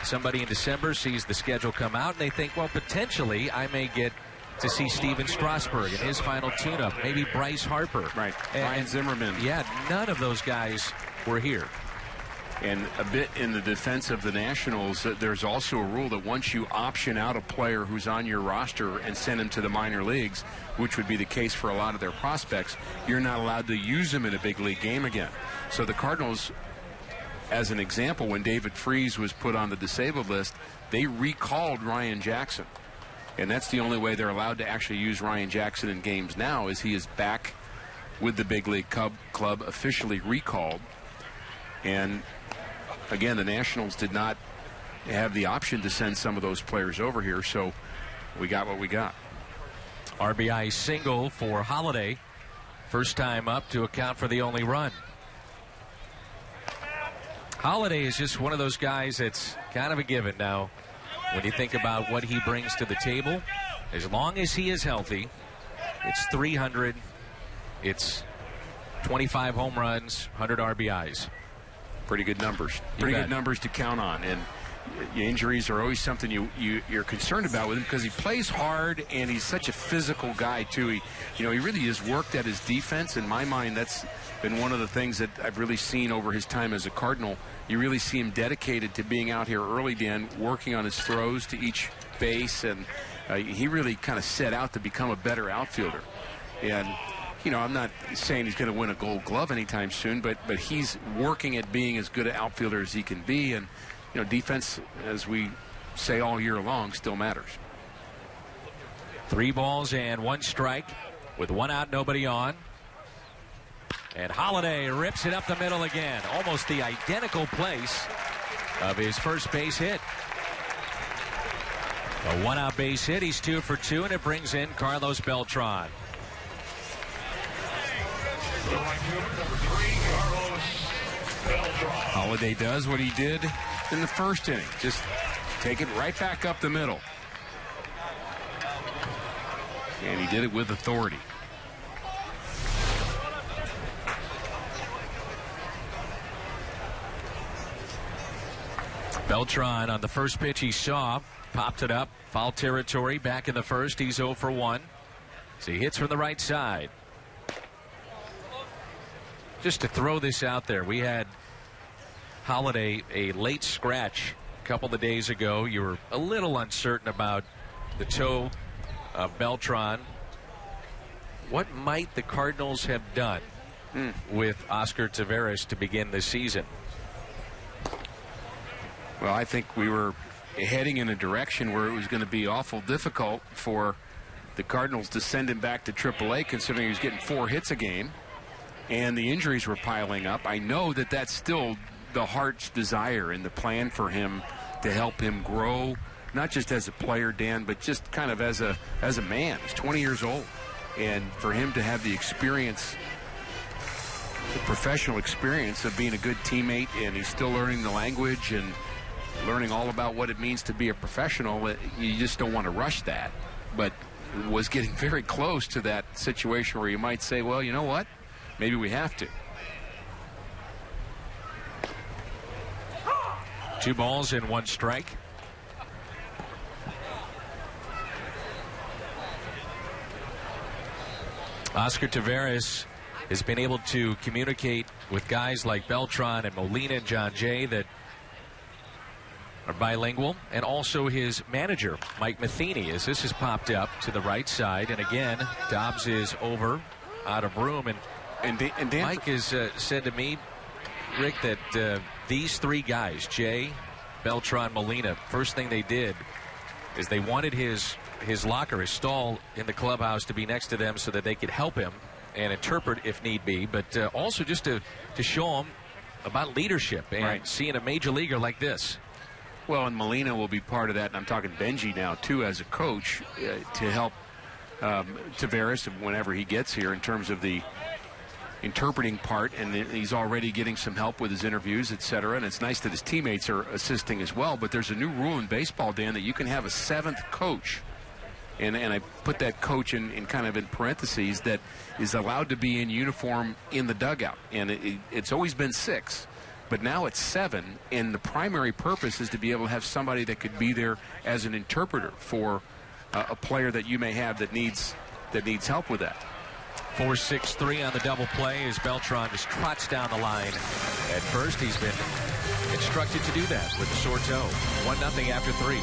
somebody in December sees the schedule come out, and they think, well, potentially I may get to see Steven Strasburg in his final tune-up, maybe Bryce Harper. Right, Ryan Zimmerman. Yeah, none of those guys were here. And a bit in the defense of the Nationals, there's also a rule that once you option out a player who's on your roster and send him to the minor leagues, which would be the case for a lot of their prospects, you're not allowed to use them in a big league game again. So the Cardinals, as an example, when David Freese was put on the disabled list, they recalled Ryan Jackson. And that's the only way they're allowed to actually use Ryan Jackson in games now, is he is back with the big league club, officially recalled. And again, the Nationals did not have the option to send some of those players over here, so we got what we got. RBI single for Holiday. First time up to account for the only run. Holiday is just one of those guys that's kind of a given now. When you think about what he brings to the table, as long as he is healthy, it's 300, it's 25 home runs, 100 RBIs. Pretty good numbers. Pretty good numbers to count on. And injuries are always something you're concerned about with him, because he plays hard and he's such a physical guy too. He really has worked at his defense. In my mind, that's been one of the things that I've really seen over his time as a Cardinal. You really see him dedicated to being out here early, Dan, working on his throws to each base, and he really kind of set out to become a better outfielder. And I'm not saying he's going to win a Gold Glove anytime soon, but he's working at being as good an outfielder as he can be. And defense, as we say all year long, still matters. 3 balls and 1 strike with 1 out, nobody on. And Holiday rips it up the middle again. Almost the identical place of his first base hit. A 1-out base hit. He's 2 for 2, and it brings in Carlos Beltran. Holiday does what he did in the first inning. Just take it right back up the middle. And he did it with authority. Beltran on the first pitch he saw, popped it up, foul territory, back in the first. He's 0 for 1. So he hits from the right side. Just to throw this out there, we had Holiday a late scratch a couple of days ago. You were a little uncertain about the toe of Beltran. What might the Cardinals have done with Oscar Taveras to begin this season? Well, I think we were heading in a direction where it was going to be awful difficult for the Cardinals to send him back to AAA, considering he was getting 4 hits a game, and the injuries were piling up. I know that that's still the heart's desire and the plan for him to help him grow, not just as a player, Dan, but just kind of as a man. He's 20 years old, and for him to have the experience, the professional experience of being a good teammate, and he's still learning the language and learning all about what it means to be a professional. You just don't want to rush that, but was getting very close to that situation where you might say, well, you know what, maybe we have to. 2 balls and 1 strike. Oscar Taveras has been able to communicate with guys like Beltran and Molina and John Jay that are bilingual, and also his manager, Mike Matheny, as this has popped up to the right side. And again, Dobbs is over, out of room. And Dan, Mike has said to me, Rick, that these 3 guys, Jay, Beltran, Molina, first thing they did is they wanted his locker, his stall in the clubhouse to be next to them so that they could help him and interpret if need be, but also just to show him about leadership and seeing a major leaguer like this. Well, and Molina will be part of that, and I'm talking Benji now, too, as a coach, to help Taveras whenever he gets here in terms of the interpreting part, and he's already getting some help with his interviews, etc. And it's nice that his teammates are assisting as well, but there's a new rule in baseball, Dan, that you can have a 7th coach, and I put that coach in kind of in parentheses, that is allowed to be in uniform in the dugout, and it's always been 6. But now it's 7, and the primary purpose is to be able to have somebody that could be there as an interpreter for a player that you may have that needs help with that. 4-6-3 on the double play as Beltran just trots down the line. At first, he's been instructed to do that with a sore toe. 1-0 after 3.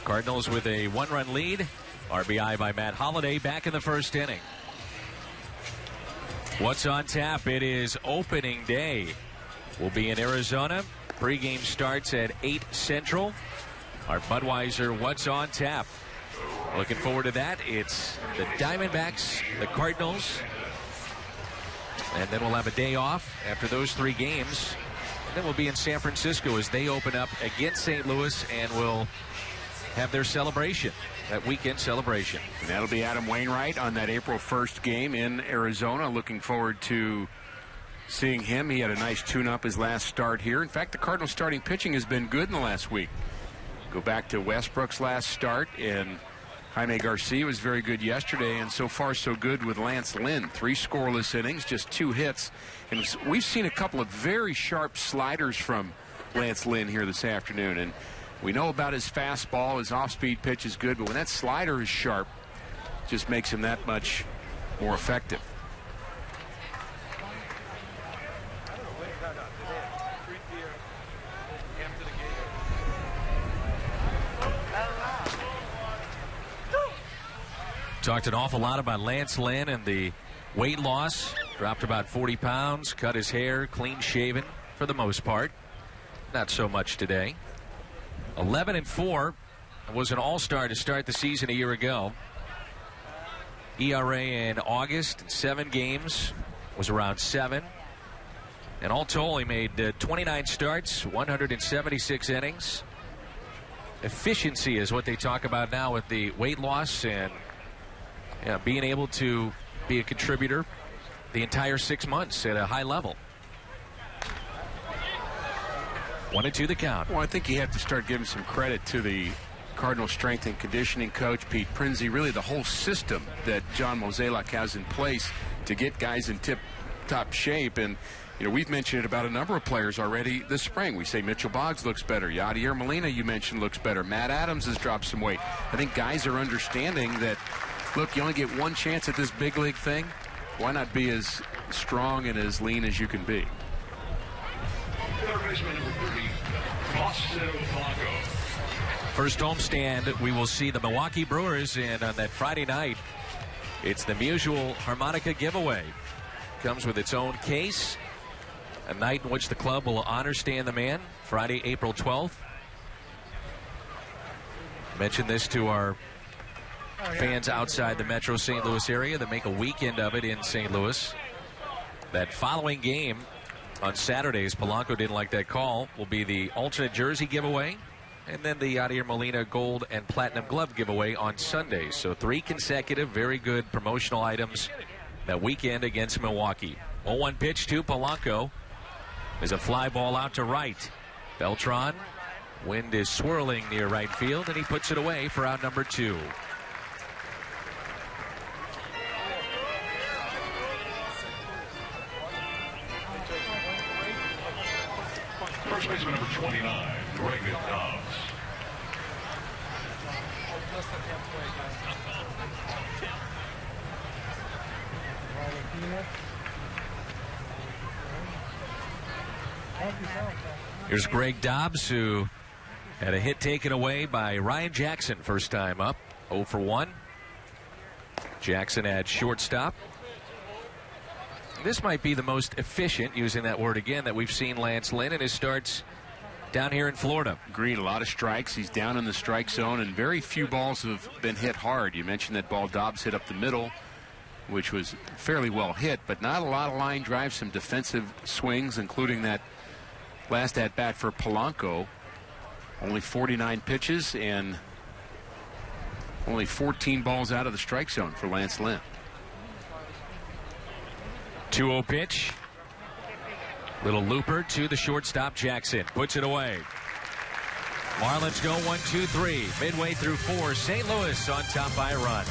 Cardinals with a 1-run lead. RBI by Matt Holliday back in the first inning. What's on tap? It is opening day. We'll be in Arizona. Pre-game starts at 8 Central. Our Budweiser What's on Tap. Looking forward to that. It's the Diamondbacks, the Cardinals, and then we'll have a day off after those 3 games. And then we'll be in San Francisco as they open up against St. Louis, and we'll have their celebration, that weekend celebration. And that'll be Adam Wainwright on that April 1st game in Arizona. Looking forward to seeing him. He had a nice tune-up his last start here. In fact, the Cardinals starting pitching has been good in the last week. Go back to Westbrook's last start, and Jaime Garcia was very good yesterday, and so far so good with Lance Lynn. 3 scoreless innings, just 2 hits. And we've seen a couple of very sharp sliders from Lance Lynn here this afternoon, and we know about his fastball. His off-speed pitch is good, but when that slider is sharp, it just makes him that much more effective. Talked an awful lot about Lance Lynn and the weight loss. Dropped about 40 pounds, cut his hair, clean shaven for the most part. Not so much today. 11-4. Was an all-star to start the season a year ago. ERA in August, 7 games, was around 7. And all told, he made 29 starts, 176 innings. Efficiency is what they talk about now with the weight loss and being able to be a contributor the entire 6 months at a high level. 1-2 the count. Well, I think you have to start giving some credit to the Cardinal strength and conditioning coach, Pete Prinzi, really the whole system that John Mozeliak has in place to get guys in tip-top shape. And, we've mentioned it about a number of players already this spring. We say Mitchell Boggs looks better. Yadier Molina, you mentioned, looks better. Matt Adams has dropped some weight. I think guys are understanding that, look, you only get one chance at this big league thing. Why not be as strong and as lean as you can be? First homestand, we will see the Milwaukee Brewers, and on that Friday night, it's the Mutual Harmonica giveaway. Comes with its own case. A night in which the club will honor Stan the Man, Friday, April 12th. Mention this to our fans outside the Metro St. Louis area that make a weekend of it in St. Louis. That following game on Saturdays, Polanco didn't like that call, will be the alternate jersey giveaway, and then the Yadier Molina gold and platinum glove giveaway on Sundays. So 3 consecutive very good promotional items that weekend against Milwaukee. 0-1 pitch to Polanco. There's a fly ball out to right. Beltran, wind is swirling near right field, and he puts it away for out number 2. First baseman number 29, Greg Dobbs. Here's Greg Dobbs, who had a hit taken away by Ryan Jackson first time up. 0 for 1. Jackson at shortstop. This might be the most efficient, using that word again, that we've seen Lance Lynn in his starts down here in Florida. Agreed. A lot of strikes. He's down in the strike zone, and very few balls have been hit hard. You mentioned that ball Dobbs hit up the middle, which was fairly well hit, but not a lot of line drives, some defensive swings, including that last at-bat for Polanco. Only 49 pitches and only 14 balls out of the strike zone for Lance Lynn. 2-0 pitch. Little looper to the shortstop, Jackson. Puts it away. Marlins go 1-2-3. Midway through 4. St. Louis on top by a run.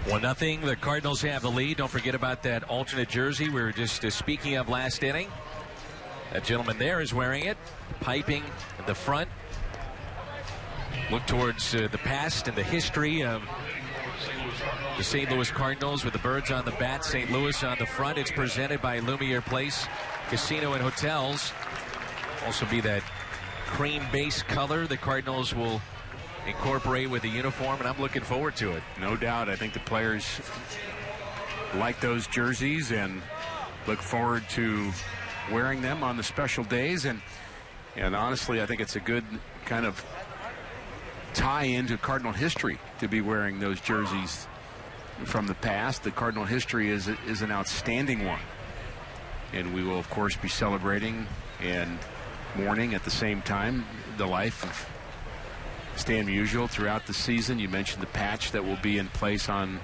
1-0. The Cardinals have the lead. Don't forget about that alternate jersey we were just speaking of last inning. That gentleman there is wearing it, piping in the front. Look towards the past and the history of the St. Louis Cardinals with the birds on the bat, St. Louis on the front. It's presented by Lumiere Place Casino and Hotels. Also be that cream base color the Cardinals will incorporate with the uniform, and I'm looking forward to it. No doubt. I think the players like those jerseys and look forward to wearing them on the special days. And honestly, I think it's a good kind of tie into Cardinal history to be wearing those jerseys from the past. The Cardinal history is an outstanding one. And we will, of course, be celebrating and mourning at the same time the life of Stan Musial throughout the season. You mentioned the patch that will be in place on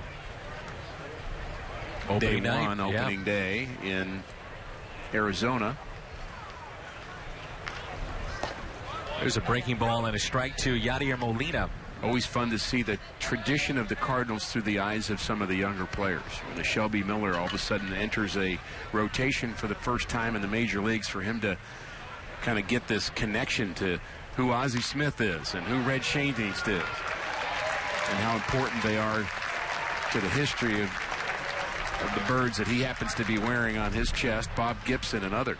opening day in Arizona. There's a breaking ball and a strike to Yadier Molina. Always fun to see the tradition of the Cardinals through the eyes of some of the younger players. When the Shelby Miller all of a sudden enters a rotation for the first time in the major leagues, for him to kind of get this connection to who Ozzie Smith is and who Red Schoendienst is and how important they are to the history of the birds that he happens to be wearing on his chest, Bob Gibson and others.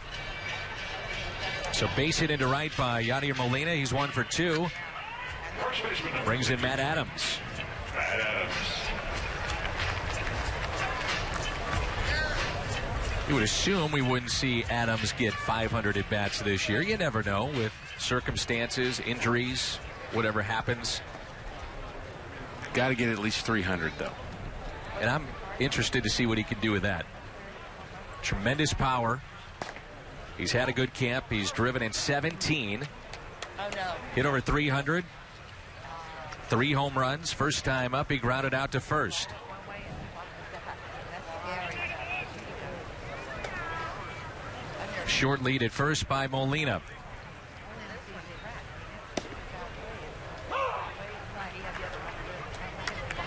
So base hit into right by Yadier Molina. He's 1 for 2. Brings in Matt Adams. You would assume we wouldn't see Adams get 500 at-bats this year. You never know with circumstances, injuries, whatever happens. Got to get at least 300, though. And I'm interested to see what he can do with that. Tremendous power. He's had a good camp. He's driven in 17. Hit over 300. 3 home runs. First time up, he grounded out to first. Short lead at first by Molina.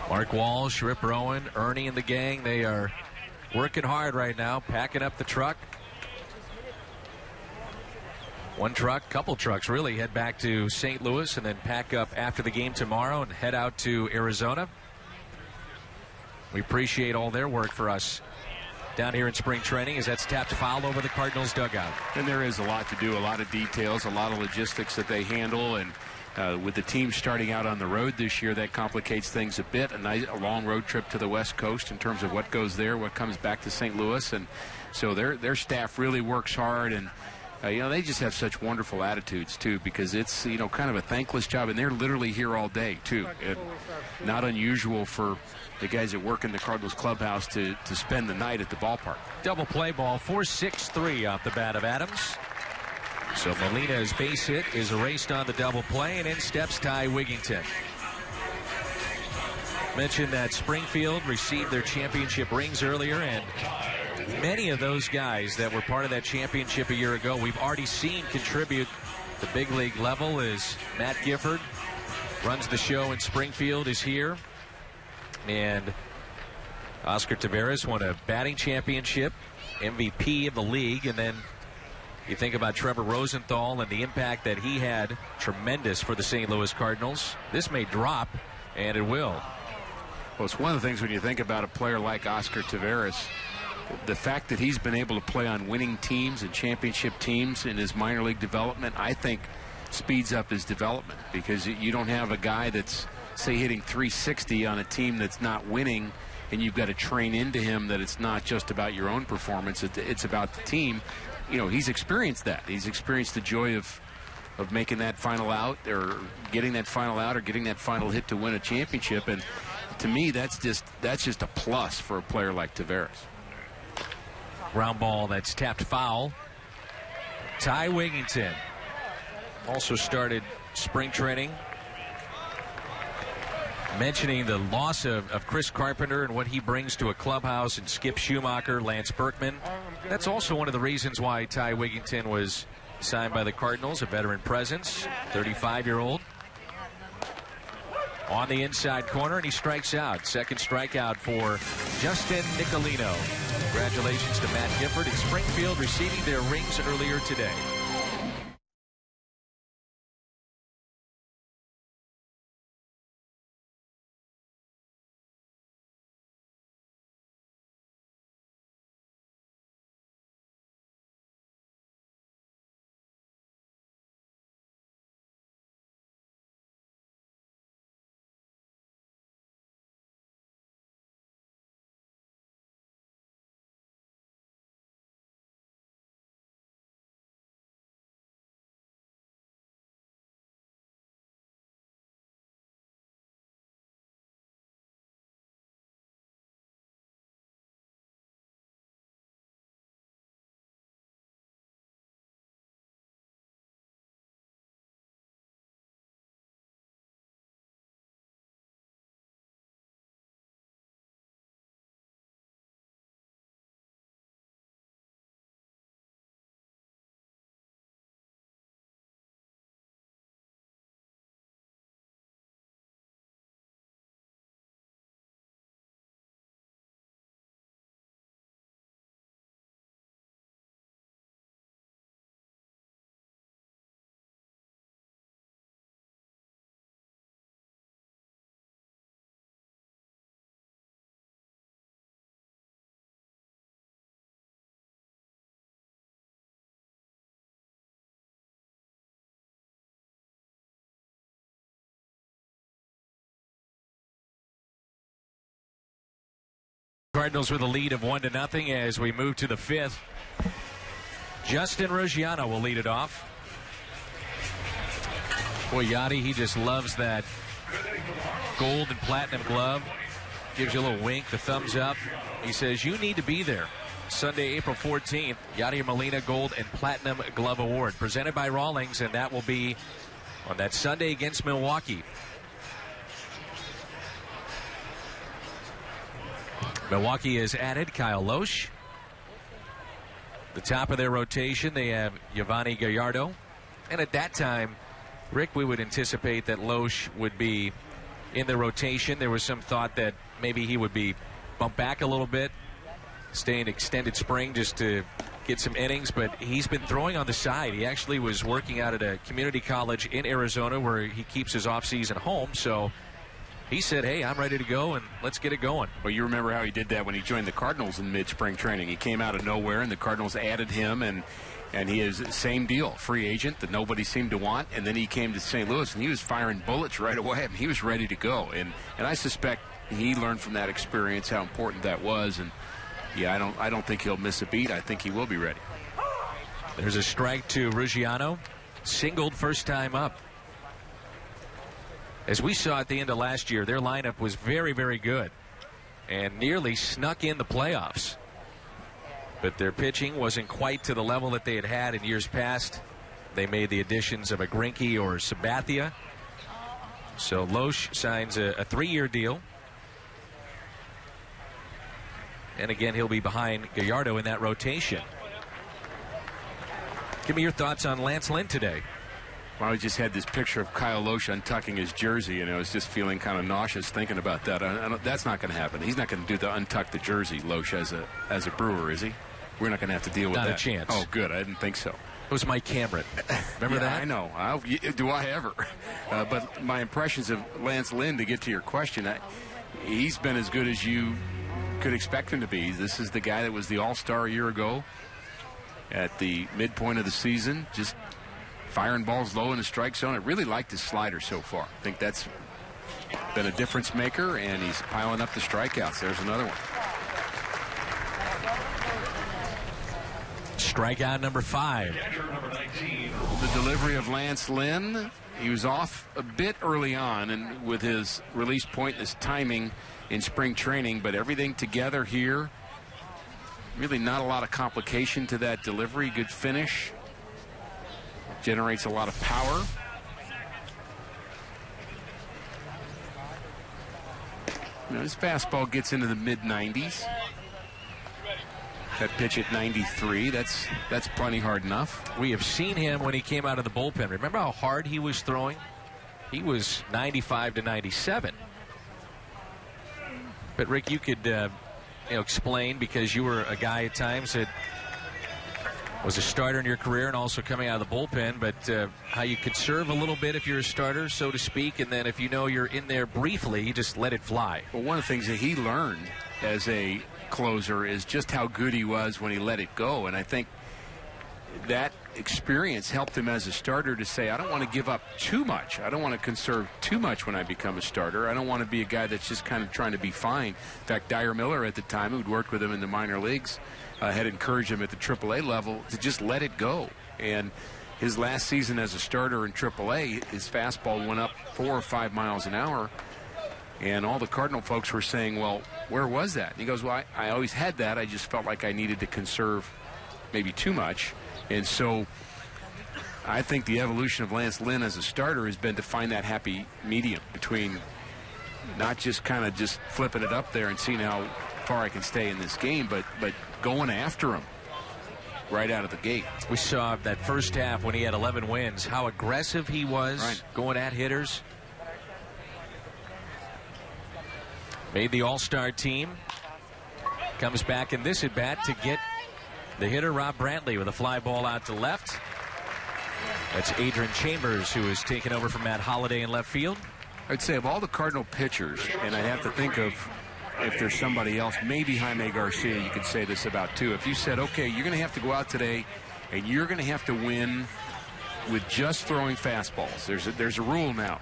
Mark Walsh, Rip Rowan, Ernie and the gang, they are working hard right now, packing up the truck. One truck, couple trucks really, head back to St. Louis and then pack up after the game tomorrow and head out to Arizona. We appreciate all their work for us down here in spring training, as that's tapped foul over the Cardinals dugout. And there is a lot to do, a lot of details, a lot of logistics that they handle, and with the team starting out on the road this year, that complicates things a bit. A long road trip to the West Coast in terms of what goes there, what comes back to St. Louis, and so their staff really works hard, and they just have such wonderful attitudes too, because it's kind of a thankless job, and they're literally here all day too. And not unusual for the guys that work in the Cardinals clubhouse to spend the night at the ballpark. Double play ball, 4-6-3 off the bat of Adams. So Molina's base hit is erased on the double play, and in steps Ty Wigington. Mentioned that Springfield received their championship rings earlier, and many of those guys that were part of that championship a year ago, we've already seen contribute the big league level. As Matt Gifford runs the show in Springfield is here. And Oscar Taveras won a batting championship, MVP of the league, and then you think about Trevor Rosenthal and the impact that he had, tremendous for the St. Louis Cardinals. This may drop, and it will. Well, it's one of the things when you think about a player like Oscar Taveras, the fact that he's been able to play on winning teams and championship teams in his minor league development, I think speeds up his development, because you don't have a guy that's, say, hitting 360 on a team that's not winning, and you've got to train into him that it's not just about your own performance, it's about the team. He's experienced that. He's experienced the joy of making that final out, or getting that final out, or getting that final hit to win a championship. And to me, that's just a plus for a player like Taveras. Ground ball that's tapped foul. Ty Wigington also started spring training, mentioning the loss of Chris Carpenter and what he brings to a clubhouse, and Skip Schumacher, Lance Berkman. That's also one of the reasons why Ty Wigington was signed by the Cardinals, a veteran presence, 35-year-old. on the inside corner, and he strikes out. Second strikeout for Justin Nicolino. Congratulations to Matt Gifford and Springfield receiving their rings earlier today. Cardinals with a lead of 1-0 as we move to the fifth. Justin Ruggiano will lead it off. Boy, Yachty, he just loves that gold and platinum glove. Gives you a little wink, the thumbs up. He says, you need to be there. Sunday, April 14th, Yadier Molina Gold and Platinum Glove Award. Presented by Rawlings, and that will be on that Sunday against Milwaukee. Milwaukee has added Kyle Loesch. The top of their rotation, they have Giovanni Gallardo. And at that time, Rick, we would anticipate that Loesch would be in the rotation. There was some thought that maybe he would be bumped back a little bit, stay in extended spring just to get some innings, but he's been throwing on the side. He actually was working out at a community college in Arizona where he keeps his offseason home, so he said, hey, I'm ready to go, and let's get it going. Well, you remember how he did that when he joined the Cardinals in mid-spring training. He came out of nowhere, and the Cardinals added him, and he is the same deal, free agent that nobody seemed to want, and then he came to St. Louis, and he was firing bullets right away. I mean, he was ready to go, and I suspect he learned from that experience how important that was, and yeah, I don't think he'll miss a beat. I think he will be ready. There's a strike to Ruggiano, singled first time up. As we saw at the end of last year, their lineup was very, very good and nearly snuck in the playoffs. But their pitching wasn't quite to the level that they had had in years past. They made the additions of a Greinke or Sabathia. So Loesch signs a 3-year deal. And again, he'll be behind Gallardo in that rotation. Give me your thoughts on Lance Lynn today. Well, I just had this picture of Kyle Loesch untucking his jersey, and I was just feeling kind of nauseous thinking about that. That's not going to happen. He's not going to do the untuck the jersey, Loesch, as a Brewer, is he? We're not going to have to deal with that. Not a chance. Oh, good. I didn't think so. It was Mike Cameron. Remember that? I know. Do I ever? But my impressions of Lance Lynn, to get to your question, he's been as good as you could expect him to be. This is the guy that was the All-Star a year ago at the midpoint of the season, just firing balls low in the strike zone. I really liked his slider so far. I think that's been a difference maker, and he's piling up the strikeouts. There's another one. Strikeout number 5. The delivery of Lance Lynn. He was off a bit early on and with his release point and his timing in spring training, but everything together here. Really not a lot of complication to that delivery. Good finish. Generates a lot of power. His fastball gets into the mid-90s. That pitch at 93, that's plenty hard enough. We have seen him when he came out of the bullpen. Remember how hard he was throwing He was 95 to 97. But Rick, you could explain, because you were a guy at times that was a starter in your career and also coming out of the bullpen, but how you could serve a little bit if you're a starter, so to speak, and then if you know you're in there briefly, you just let it fly. Well, one of the things that he learned as a closer is just how good he was when he let it go, and I think that experience helped him as a starter to say, I don't want to give up too much. I don't want to conserve too much when I become a starter. I don't want to be a guy that's just kind of trying to be fine. In fact, Dyer Miller at the time, who'd worked with him in the minor leagues, had encouraged him at the AAA level to just let it go. And his last season as a starter in AAA, his fastball went up 4 or 5 miles an hour. And all the Cardinal folks were saying, well, where was that? And he goes, well, I always had that. I just felt like I needed to conserve maybe too much. And so I think the evolution of Lance Lynn as a starter has been to find that happy medium between not just kind of just flipping it up there and seeing how far I can stay in this game, but going after him right out of the gate. We saw that first half when he had 11 wins, how aggressive he was, going at hitters. Made the All-Star team. Comes back in this at-bat to get the hitter, Rob Brantley, with a fly ball out to left. That's Adrian Chambers, who is taking over from Matt Holliday in left field. I'd say of all the Cardinal pitchers, and I'd have to think of if there's somebody else, maybe Jaime Garcia, you could say this about too. If you said, okay, you're going to have to go out today and you're going to have to win with just throwing fastballs. There's a rule now.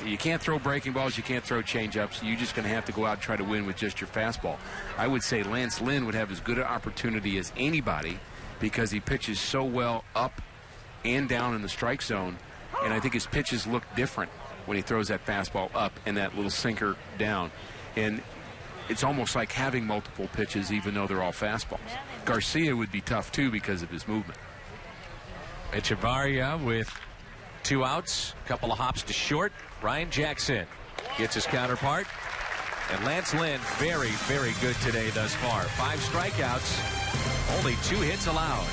You can't throw breaking balls, you can't throw changeups. You're just going to have to go out and try to win with just your fastball. I would say Lance Lynn would have as good an opportunity as anybody because he pitches so well up and down in the strike zone, and I think his pitches look different when he throws that fastball up and that little sinker down. And it's almost like having multiple pitches even though they're all fastballs. Garcia would be tough too because of his movement. Echevarria with 2 outs, a couple of hops to short. Ryan Jackson gets his counterpart. And Lance Lynn, very, very good today thus far. 5 strikeouts, only 2 hits allowed.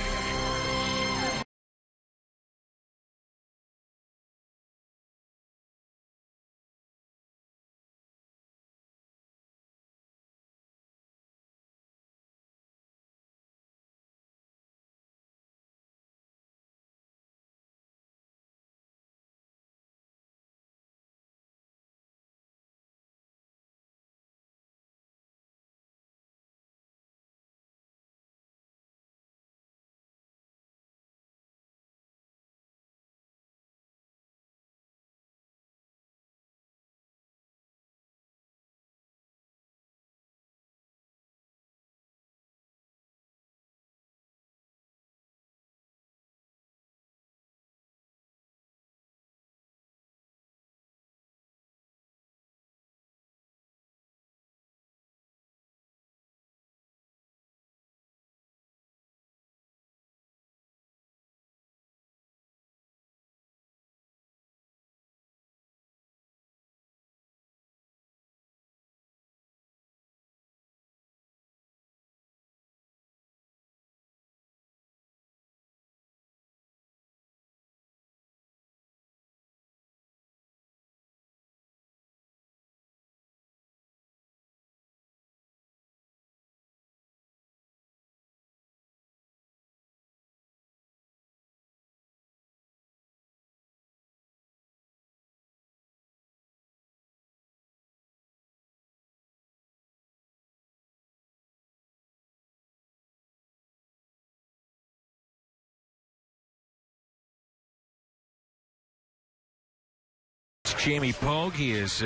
Jamie Pogue, he is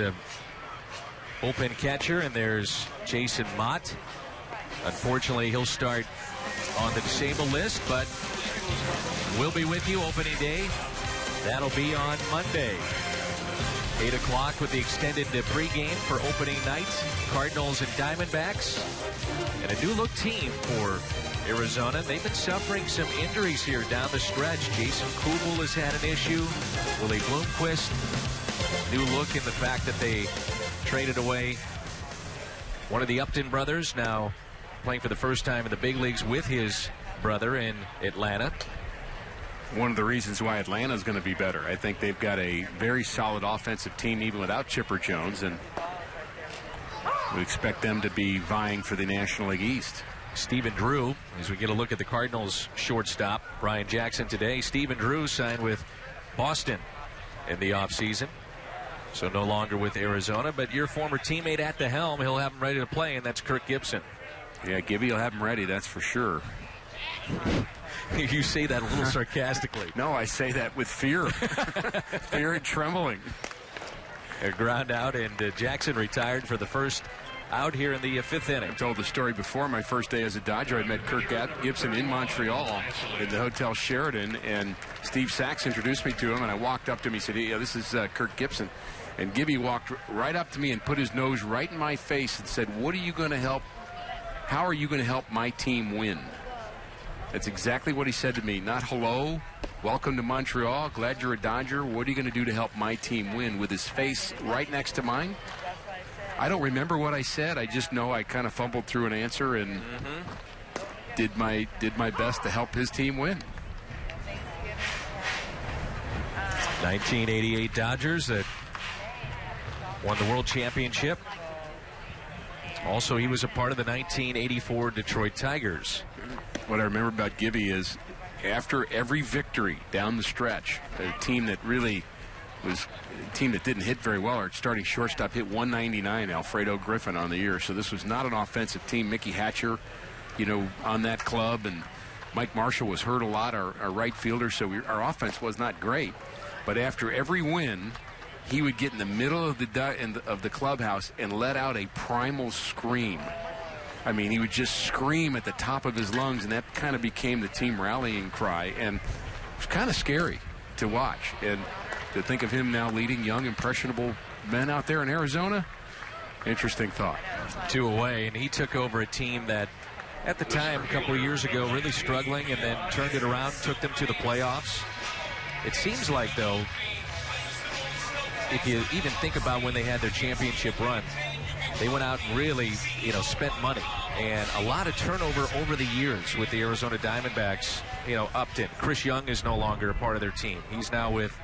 bullpen catcher, and there's Jason Mott. Unfortunately, he'll start on the disabled list, but we'll be with you opening day. That'll be on Monday. 8 o'clock with the extended pregame for opening night. Cardinals and Diamondbacks. And a new-look team for Arizona. They've been suffering some injuries here down the stretch. Jason Kubel has had an issue. Willie Bloomquist. New look in the fact that they traded away one of the Upton brothers, now playing for the first time in the big leagues with his brother in Atlanta. one of the reasons why Atlanta's going to be better. I think they've got a very solid offensive team even without Chipper Jones, and we expect them to be vying for the National League East. Stephen Drew, as we get a look at the Cardinals shortstop, Brian Jackson today. Stephen Drew signed with Boston in the offseason, so no longer with Arizona, but your former teammate at the helm, he'll have him ready to play, and that's Kirk Gibson. Yeah, Gibby will have him ready, that's for sure. You say that a little sarcastically. No, I say that with fear. Fear and trembling. A ground out, and Jackson retired for the first out here in the fifth inning. I told the story before. My first day as a Dodger, I met Kirk Gibson in Montreal at the Hotel Sheridan, and Steve Sachs introduced me to him, and I walked up to him. He said, "Yeah, this is Kirk Gibson." And Gibby walked right up to me and put his nose right in my face and said, "What are you going to help? How are you going to help my team win?" That's exactly what he said to me. Not hello, welcome to Montreal, glad you're a Dodger. What are you going to do to help my team win? With his face right next to mine. I don't remember what I said. I just know I kind of fumbled through an answer and did my best to help his team win. 1988 Dodgers that won the World Championship. Also, he was a part of the 1984 Detroit Tigers. What I remember about Gibby is after every victory down the stretch, a team that really was a team that didn't hit very well, our starting shortstop hit 199, Alfredo Griffin, on the year. So this was not an offensive team. Mickey Hatcher, on that club, and Mike Marshall was hurt a lot, our right fielder, so our offense was not great. But after every win, he would get in the middle of the clubhouse and let out a primal scream. I mean, he would just scream at the top of his lungs, and that kind of became the team rallying cry. And it was kind of scary to watch. And to think of him now leading young, impressionable men out there in Arizona, interesting thought. 2 away, and he took over a team that, at the time, a couple of years ago, really struggling, and then turned it around, took them to the playoffs. It seems like, though, if you even think about when they had their championship run, they went out and really, spent money. And a lot of turnover over the years with the Arizona Diamondbacks, Upton. Chris Young is no longer a part of their team. He's now with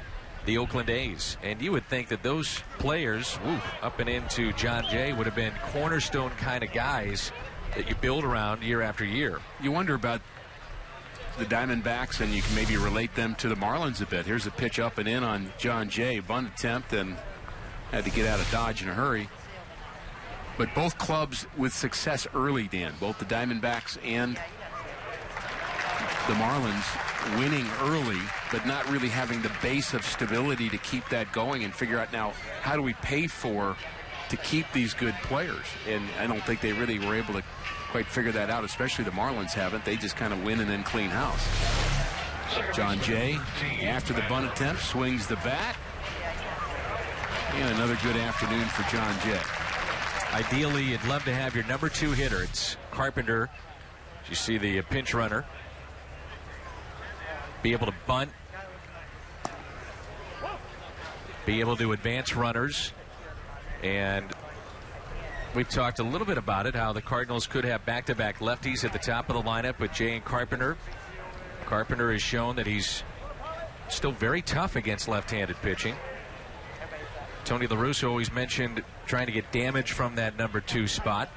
the Oakland A's. And you would think that those players, up and into John Jay, would have been cornerstone kind of guys that you build around year after year. You wonder about the Diamondbacks, and you can maybe relate them to the Marlins a bit. Here's a pitch up and in on John Jay. Bunt attempt, and had to get out of Dodge in a hurry. But both clubs with success early, Dan, both the Diamondbacks and the Marlins winning early, but not really having the base of stability to keep that going and figure out now how do we pay to keep these good players. And I don't think they really were able to quite figure that out, especially the Marlins haven't. They just kind of win and then clean house. John Jay, after the bunt attempt, swings the bat. And another good afternoon for John Jay. Ideally, you'd love to have your number 2 hitter. It's Carpenter. You see the pinch runner. Be able to bunt. Be able to advance runners. And we've talked a little bit about it, how the Cardinals could have back-to-back lefties at the top of the lineup with Jay and Carpenter. Carpenter has shown that he's still very tough against left-handed pitching. Tony La Russa always mentioned trying to get damage from that number 2 spot.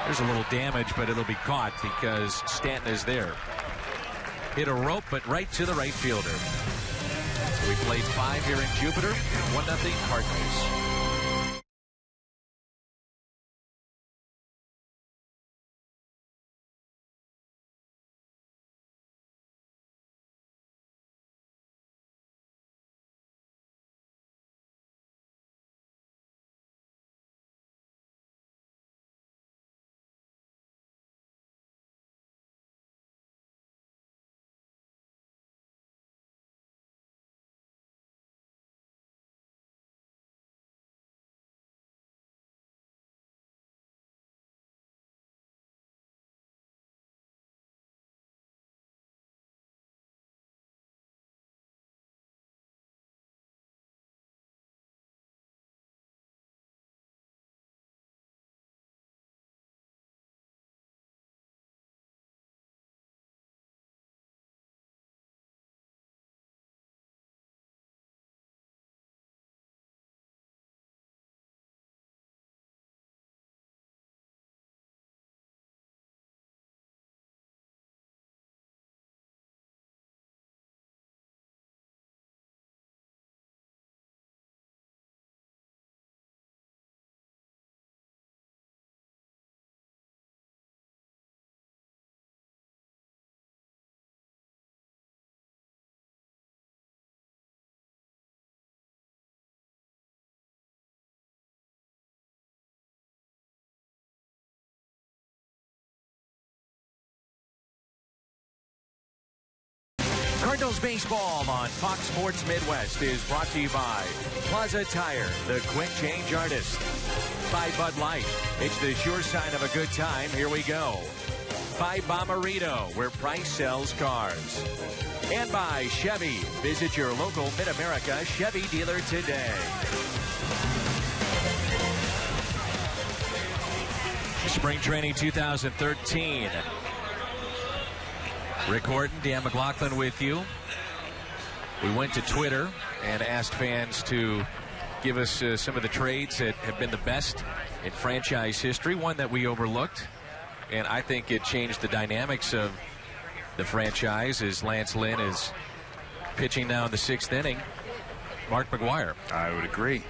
There's a little damage, but it'll be caught because Stanton is there. Hit a rope, but right to the right fielder. We played 5 here in Jupiter. 1-0 Cardinals. Cardinals baseball on Fox Sports Midwest is brought to you by Plaza Tire, the quick change artist. By Bud Light, it's the sure sign of a good time. Here we go. By Bommarito, where price sells cars. And by Chevy. Visit your local Mid-America Chevy dealer today. Spring Training 2013. Rick Horton, Dan McLaughlin with you. We went to Twitter and asked fans to give us some of the trades that have been the best in franchise history. One that we overlooked, and I think it changed the dynamics of the franchise as Lance Lynn is pitching now in the 6th inning. Mark McGwire. I would agree.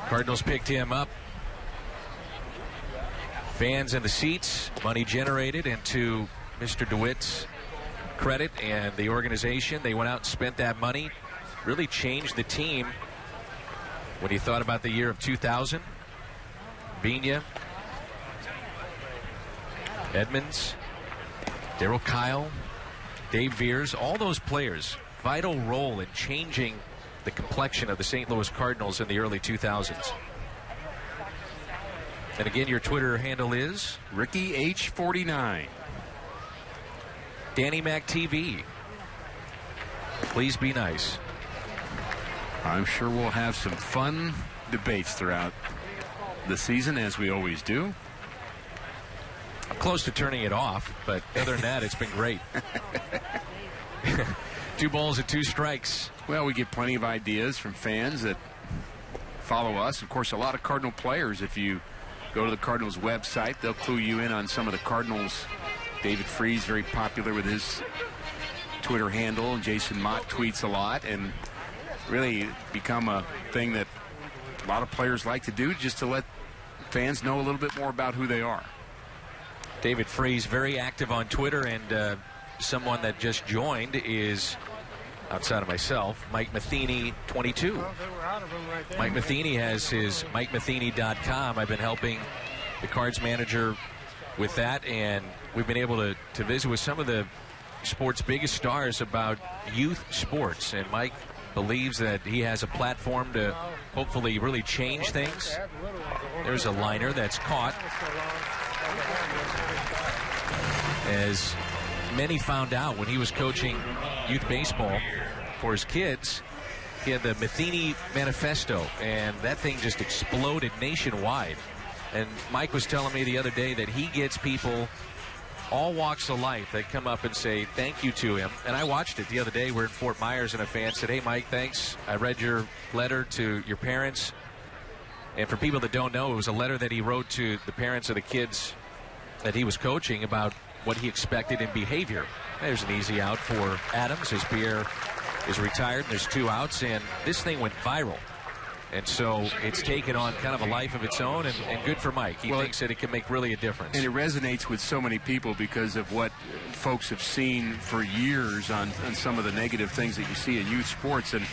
Cardinals picked him up. Fans in the seats, money generated, and to Mr. DeWitt's credit and the organization, they went out and spent that money, really changed the team. When you thought about the year of 2000, Vigna, Edmonds, Darryl Kyle, Dave Veers, all those players, vital role in changing the complexion of the St. Louis Cardinals in the early 2000s. And again, your Twitter handle is? Ricky H49. Danny Mac TV. Please be nice. I'm sure we'll have some fun debates throughout the season, as we always do. I'm close to turning it off, but other than that, it's been great. 2 balls and 2 strikes. Well, we get plenty of ideas from fans that follow us. Of course, a lot of Cardinal players, if you go to the Cardinals website, they'll clue you in on some of the Cardinals. David Freese, very popular with his Twitter handle, and Jason Mott tweets a lot, and really become a thing that a lot of players like to do, just to let fans know a little bit more about who they are. David Freese, very active on Twitter, and someone that just joined is, outside of myself, Mike Matheny 22. Mike Matheny has his MikeMatheny.com. I've been helping the Cards manager with that, and we've been able to visit with some of the sport's biggest stars about youth sports. And Mike believes that he has a platform to hopefully really change things. There's a liner that's caught. As many found out when he was coaching youth baseball for his kids, he had the Matheny Manifesto, and that thing just exploded nationwide. And Mike was telling me the other day that he gets people all walks of life that come up and say thank you to him. And I watched it the other day. We're in Fort Myers, and a fan said, "Hey, Mike, thanks. I read your letter to your parents." And for people that don't know, it was a letter that he wrote to the parents of the kids that he was coaching about what he expected in behavior. There's an easy out for Adams as Pierre is retired. There's 2 outs, and this thing went viral. And so it's taken on kind of a life of its own, and good for Mike. He thinks that it can make really a difference. And it resonates with so many people because of what folks have seen for years on some of the negative things that you see in youth sports. And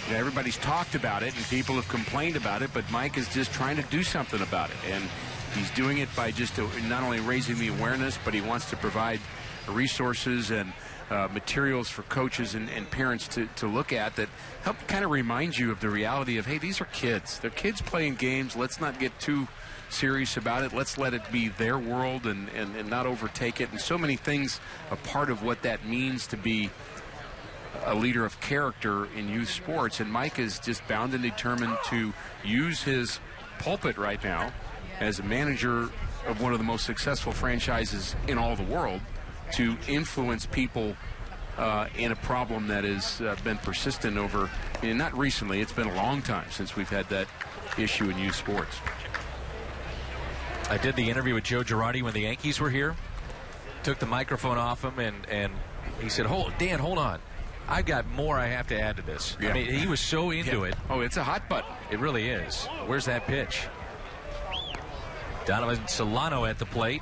you know, everybody's talked about it, and people have complained about it, but Mike is just trying to do something about it. And he's doing it by just not only raising the awareness, but he wants to provide resources and materials for coaches and parents to look at that help kind of remind you of the reality of, hey, these are kids. They're kids playing games. Let's not get too serious about it. Let's let it be their world and not overtake it. And so many things a part of what that means to be a leader of character in youth sports. And Mike is just bound and determined to use his pulpit right now as a manager of one of the most successful franchises in all the world to influence people in a problem that has been persistent over, and not recently, it's been a long time since we've had that issue in youth sports. I did the interview with Joe Girardi when the Yankees were here. Took the microphone off him, and he said, Dan, hold on. I've got more I have to add to this. Yeah. I mean, he was so into it. Oh, it's a hot button. It really is. Where's that pitch? Donovan Solano at the plate.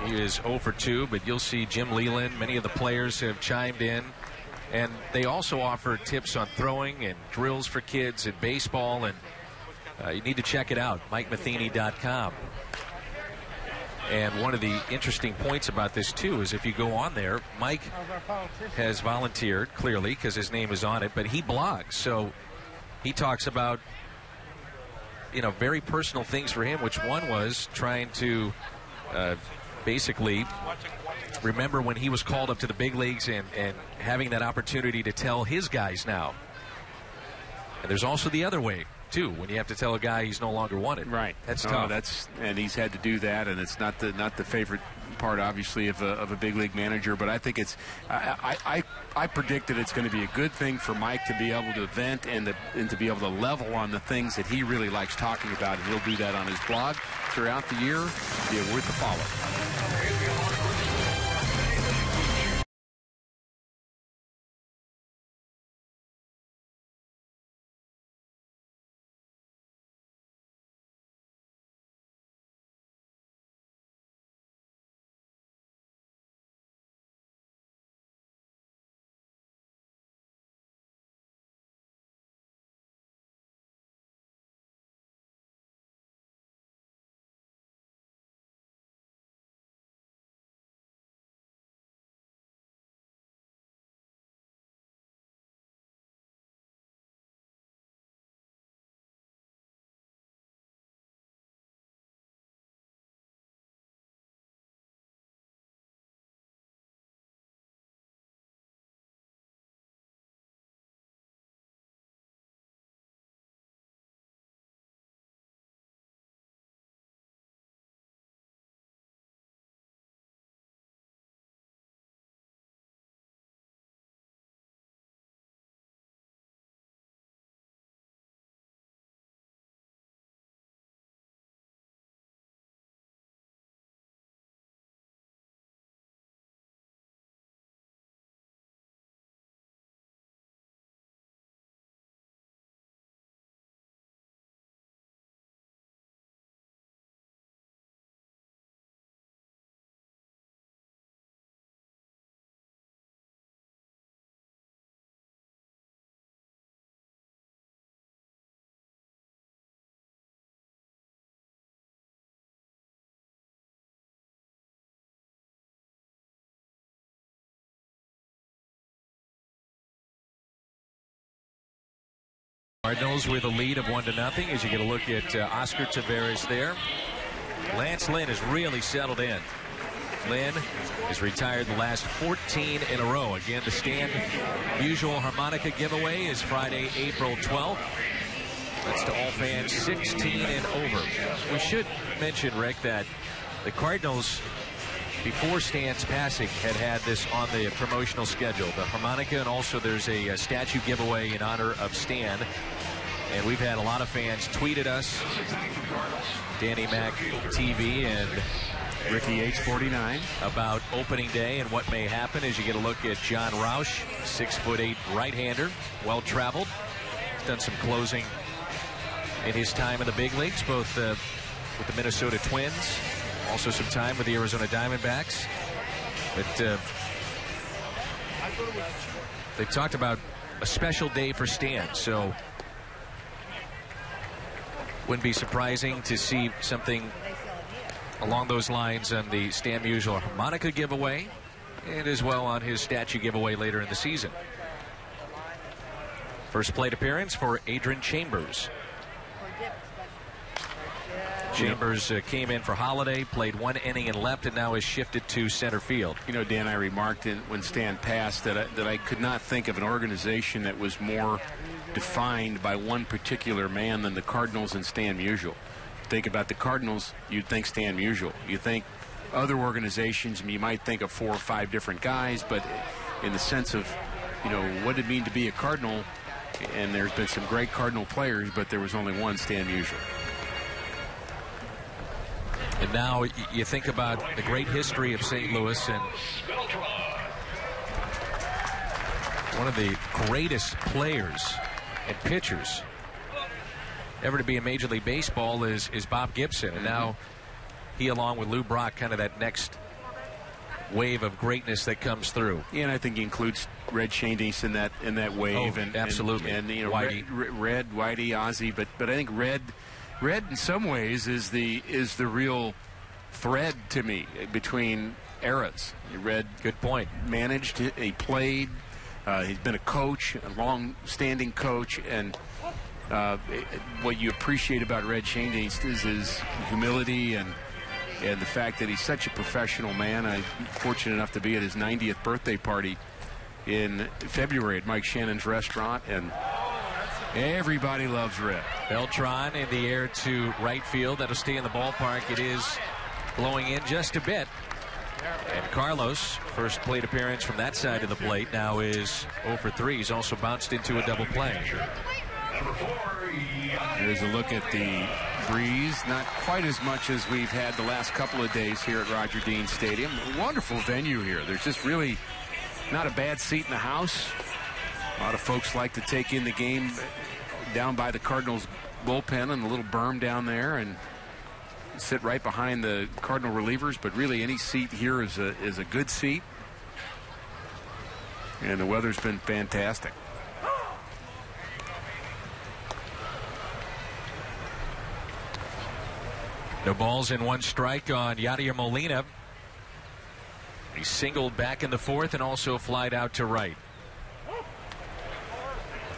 He is 0 for 2, but you'll see Jim Leland. Many of the players have chimed in, and they also offer tips on throwing and drills for kids in baseball, and you need to check it out, MikeMatheny.com. And one of the interesting points about this, too, is if you go on there, Mike has volunteered, clearly, because his name is on it, but he blogs. So he talks about, very personal things for him, which one was trying to basically remember when he was called up to the big leagues and having that opportunity to tell his guys now. And there's also the other way, too, when you have to tell a guy he's no longer wanted. Right. That's tough. And he's had to do that, and it's not the favorite part, obviously, of a big league manager. But I think I predict that it's going to be a good thing for Mike to be able to vent and to be able to level on the things that he really likes talking about. And he'll do that on his blog throughout the year. Be worth the follow. Cardinals with a lead of 1-0 as you get a look at Oscar Taveras there. Lance Lynn has really settled in. Lynn has retired the last 14 in a row. Again, the Stan Musial harmonica giveaway is Friday, April 12th. That's to all fans 16 and over. We should mention, Rick, that the Cardinals, before Stan's passing, had this on the promotional schedule. The harmonica, and also there's a statue giveaway in honor of Stan. And we've had a lot of fans tweet at us. Danny Mac TV and Ricky H49 about opening day and what may happen as you get a look at John Roush, 6'8" right-hander, well-traveled. He's done some closing in his time in the big leagues, both with the Minnesota Twins, also some time with the Arizona Diamondbacks. But they talked about a special day for Stan, so wouldn't be surprising to see something along those lines on the Stan Musial harmonica giveaway, and as well on his statue giveaway later in the season. First plate appearance for Adrian Chambers. Chambers came in for Holiday, played 1 inning and left, and now is shifted to center field. You know, Dan, I remarked when Stan passed that I could not think of an organization that was more defined by one particular man than the Cardinals and Stan Musial. Think about the Cardinals, you'd think Stan Musial. You think other organizations, you might think of 4 or 5 different guys, but in the sense of, you know, what it mean to be a Cardinal, and there's been some great Cardinal players, but there was only one Stan Musial. And now you think about the great history of St. Louis, and one of the greatest players and pitchers ever to be in Major League Baseball is Bob Gibson. And now he, along with Lou Brock, kind of that next wave of greatness that comes through. Yeah, and I think he includes Red Schoendienst in that wave. Oh, absolutely. And you know, Whitey. Red, Whitey, Ozzie, but I think Red in some ways is the real thread to me between eras. You read, good point. Managed, he played, he's been a coach, a long-standing coach, and what you appreciate about Red Schoendienst is his humility and the fact that he's such a professional man. I'm fortunate enough to be at his 90th birthday party in February at Mike Shannon's restaurant, and everybody loves Red. Beltran in the air to right field. That'll stay in the ballpark. It is blowing in just a bit. And Carlos, first plate appearance from that side of the plate, now is 0 for 3. He's also bounced into a double play. Here's a look at the breeze. Not quite as much as we've had the last couple of days here at Roger Dean Stadium. A wonderful venue here. There's just really not a bad seat in the house. A lot of folks like to take in the game down by the Cardinals bullpen and the little berm down there and sit right behind the Cardinal relievers, but really any seat here is a good seat. And the weather's been fantastic. No balls and 1 strike on Yadier Molina. He singled back in the 4th and also flied out to right.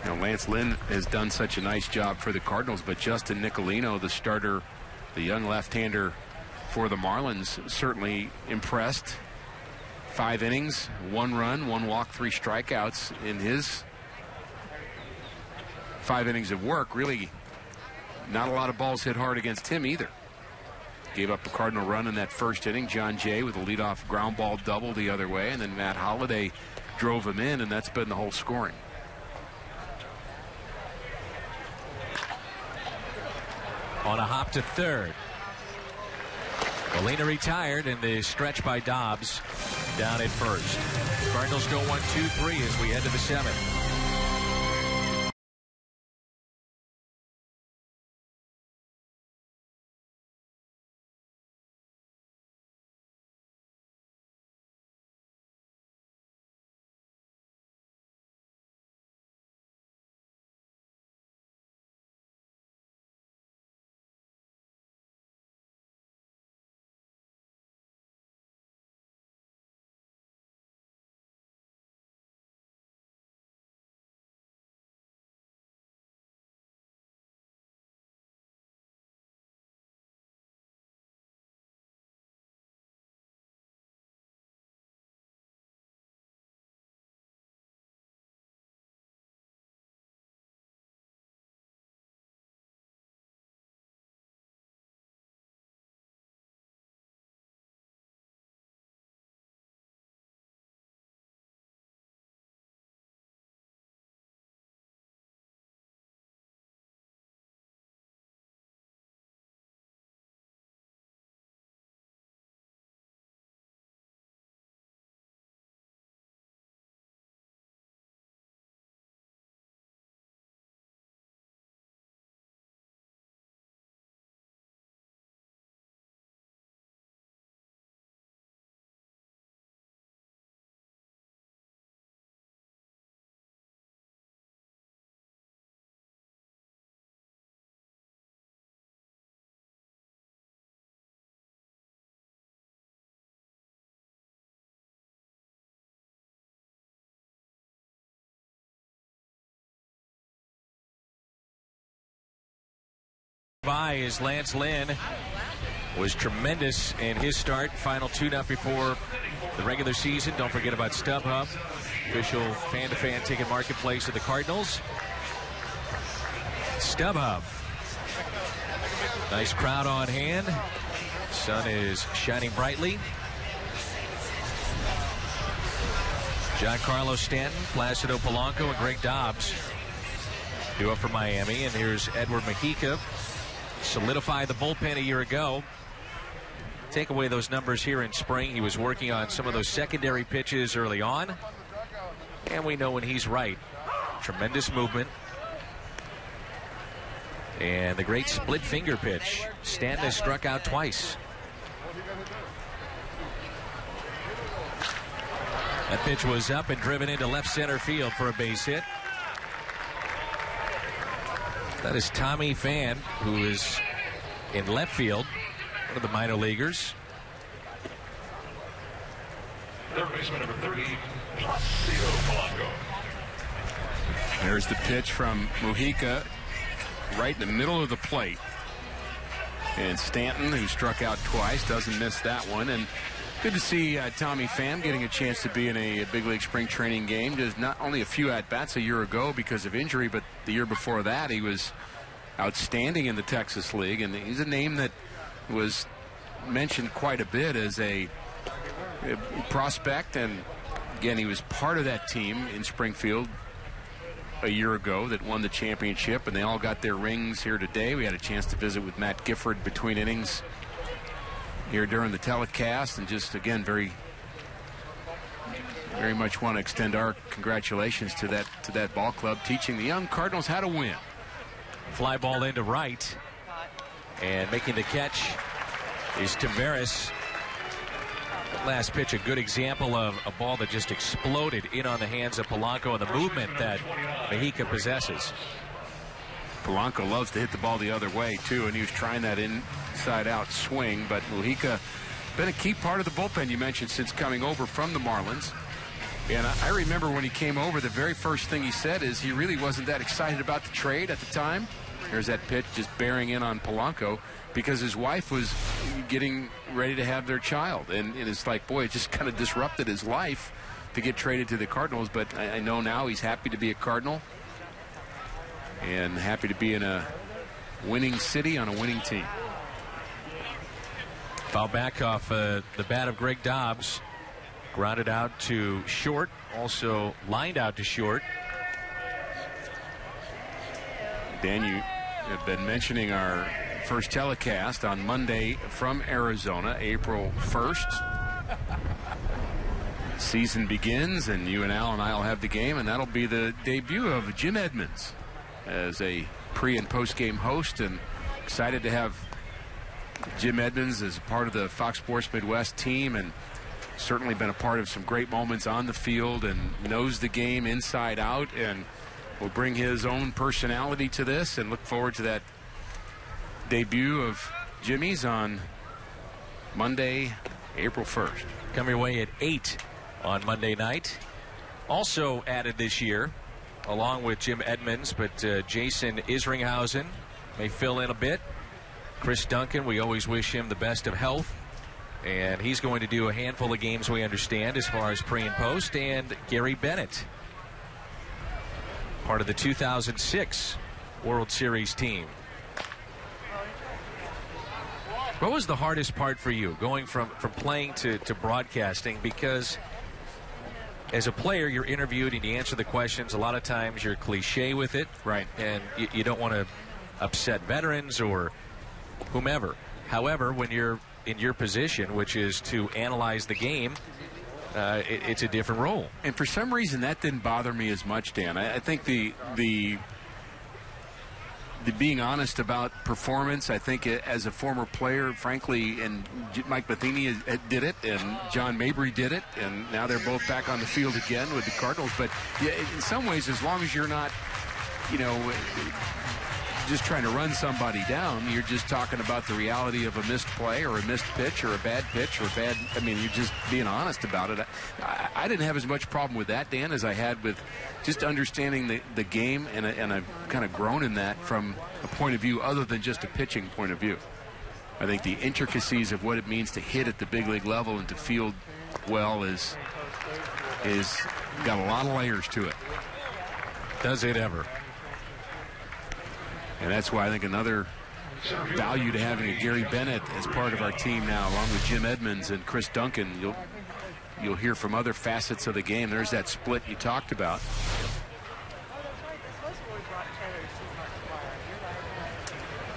Now, Lance Lynn has done such a nice job for the Cardinals, but Justin Nicolino, the starter, the young left-hander for the Marlins, certainly impressed. 5 innings, 1 run, 1 walk, 3 strikeouts in his 5 innings of work. Really not a lot of balls hit hard against him either. Gave up a Cardinal run in that first inning. John Jay with a leadoff ground ball double the other way, and then Matt Holliday drove him in, and that's been the whole scoring. On a hop to third. Molina retired, and the stretch by Dobbs down at first. Cardinals go 1-2-3 as we head to the 7th. By is Lance Lynn was tremendous in his start. Final tune-up before the regular season. Don't forget about StubHub, official fan-to-fan ticket marketplace of the Cardinals. StubHub. Nice crowd on hand. Sun is shining brightly. Giancarlo Stanton, Placido Polanco, and Greg Dobbs due up for Miami. And here's Edward Mujica. Solidify the bullpen a year ago. Take away those numbers here in spring. He was working on some of those secondary pitches early on. And we know when he's right. Tremendous movement. And the great split finger pitch. Stanton has struck out twice. That pitch was up and driven into left center field for a base hit. That is Tommy Pham, who is in left field, one of the minor leaguers. third baseman number 30, Placido Polanco. There's the pitch from Mujica right in the middle of the plate. And Stanton, who struck out twice, doesn't miss that one. And good to see Tommy Pham getting a chance to be in a big league spring training game. Just not only a few at-bats a year ago because of injury, but the year before that he was outstanding in the Texas League. And he's a name that was mentioned quite a bit as a prospect. And again, he was part of that team in Springfield a year ago that won the championship, and they all got their rings here today. We had a chance to visit with Matt Gifford between innings here during the telecast, and just again very much want to extend our congratulations to that ball club, teaching the young Cardinals how to win. Fly ball into right, and making the catch is Taveras. Last pitch, a good example of a ball that just exploded in on the hands of Polanco and the movement that Mujica possesses. Polanco loves to hit the ball the other way too, and he was trying that inside-out swing, but Mujica been a key part of the bullpen you mentioned since coming over from the Marlins. And I remember when he came over, the very first thing he said is he really wasn't that excited about the trade at the time. There's that pitch just bearing in on Polanco because his wife was getting ready to have their child. And it's like, boy, it just kind of disrupted his life to get traded to the Cardinals. But I know now he's happy to be a Cardinal and happy to be in a winning city on a winning team. Foul back off the bat of Greg Dobbs. Grounded out to short. Also lined out to short. Dan, you have been mentioning our first telecast on Monday from Arizona, April 1st. Season begins, and you and Al and I will have the game, and that'll be the debut of Jim Edmonds as a pre- and post-game host, and excited to have Jim Edmonds as part of the Fox Sports Midwest team, and certainly been a part of some great moments on the field and knows the game inside out, and will bring his own personality to this, and look forward to that debut of Jimmy's on Monday, April 1st. Come your way at 8 on Monday night. Also added this year, along with Jim Edmonds, but Jason Isringhausen may fill in a bit. Chris Duncan, we always wish him the best of health. And he's going to do a handful of games, we understand, as far as pre and post. And Gary Bennett, part of the 2006 World Series team. What was the hardest part for you, going from playing to broadcasting? Because as a player, you're interviewed and you answer the questions. A lot of times you're cliche with it. Right. And you don't want to upset veterans or whomever. However, when you're in your position, which is to analyze the game, it's a different role. And for some reason, that didn't bother me as much, Dan. I think the being honest about performance, I think as a former player, frankly, and Mike Matheny did it, and John Mabry did it, and now they're both back on the field again with the Cardinals. But yeah, in some ways, as long as you're not, just trying to run somebody down, you're just talking about the reality of a missed play or a missed pitch or a bad pitch or a bad, you're just being honest about it. I didn't have as much problem with that, Dan, as I had with just understanding the game, and I've kind of grown in that from a point of view other than just a pitching point of view. I think the intricacies of what it means to hit at the big league level and to field well is got a lot of layers to it. Does it ever? And that's why I think another value to having a Gary Bennett as part of our team now, along with Jim Edmonds and Chris Duncan. You'll hear from other facets of the game. There's that split you talked about.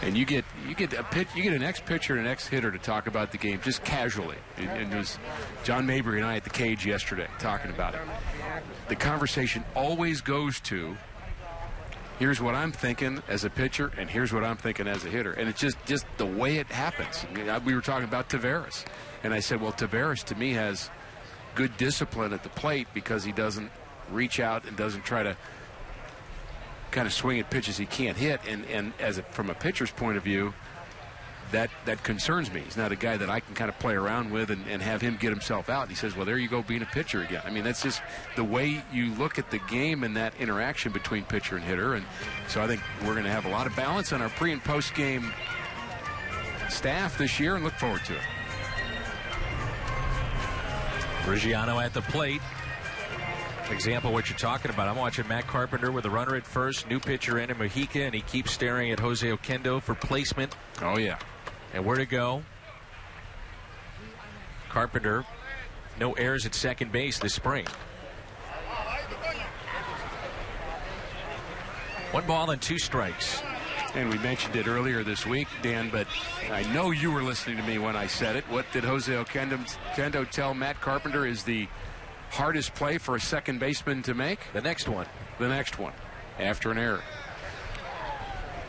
And you get an ex-pitcher and an ex-hitter to talk about the game just casually. And it was John Mabry and I at the cage yesterday talking about it. The conversation always goes to, here's what I'm thinking as a pitcher, and here's what I'm thinking as a hitter. And it's just the way it happens. We were talking about Taveras, and I said, well, Taveras to me has good discipline at the plate because he doesn't reach out and doesn't try to kind of swing at pitches he can't hit. And from a pitcher's point of view, that concerns me. He's not a guy that I can kind of play around with and have him get himself out. He says, well, there you go, being a pitcher again. I mean, that's just the way you look at the game and that interaction between pitcher and hitter. And so I think we're going to have a lot of balance on our pre- and post-game staff this year, and look forward to it. Reggiano at the plate. Example of what you're talking about. I'm watching Matt Carpenter with a runner at first, new pitcher in Mojica, and he keeps staring at Jose Oquendo for placement. Oh, yeah. And where to go. Carpenter, no errors at second base this spring. 1 ball and 2 strikes. And we mentioned it earlier this week, Dan, but I know you were listening to me when I said it. What did Jose Oquendo tell Matt Carpenter is the hardest play for a second baseman to make? The next one. The next one, after an error.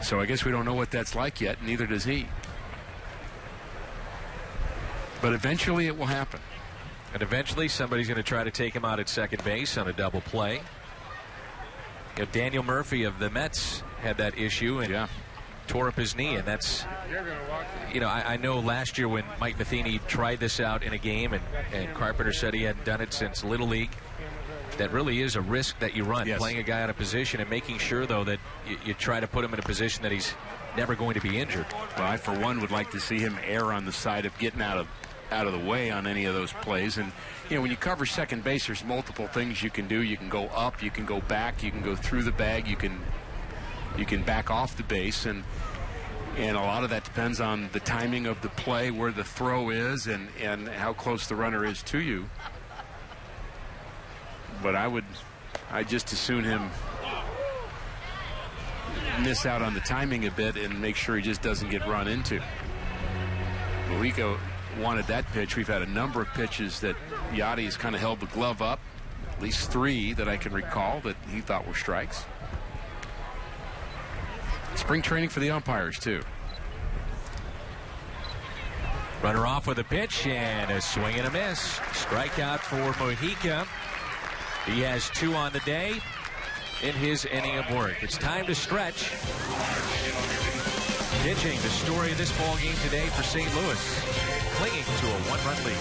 So I guess we don't know what that's like yet, neither does he. But eventually it will happen. And eventually somebody's going to try to take him out at second base on a double play. You know, Daniel Murphy of the Mets had that issue and tore up his knee, and that's, you know, I know last year when Mike Matheny tried this out in a game and Carpenter said he hadn't done it since Little League, that really is a risk that you run, playing a guy out of position and making sure, though, that you try to put him in a position that he's never going to be injured. Well, I, for one, would like to see him err on the side of getting out of the way on any of those plays. And, you know, when you cover second base, there's multiple things you can do. You can go up, you can go back, you can go through the bag, you can back off the base, and a lot of that depends on the timing of the play, where the throw is, and how close the runner is to you. But I'd just as soon him miss out on the timing a bit and make sure he just doesn't get run into. Mojica wanted that pitch. We've had a number of pitches that Yachty has kind of held the glove up, at least 3 that I can recall that he thought were strikes. Spring training for the umpires, too. Runner off with a pitch and a swing and a miss. Strikeout for Mojica. He has 2 on the day in his inning of work. It's time to stretch. Pitching, the story of this ball game today for St. Louis, clinging to a 1-run lead.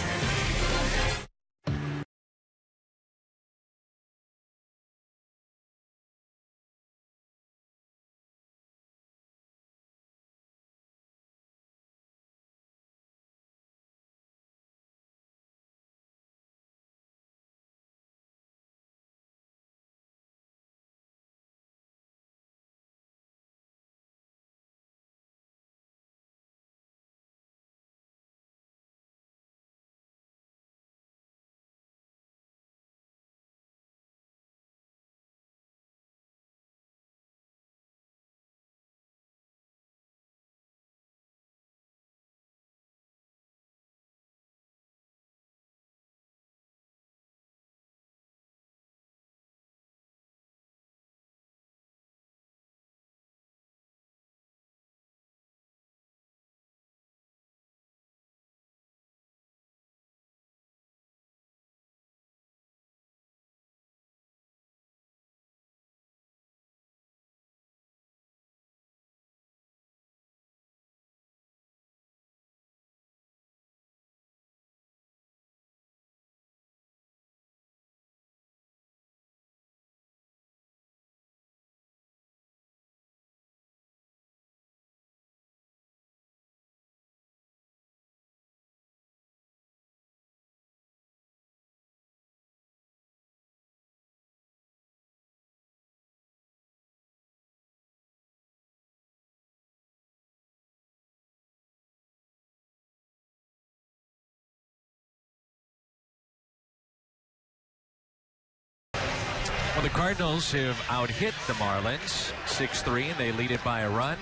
Well, the Cardinals have out-hit the Marlins 6-3, and they lead it by a run.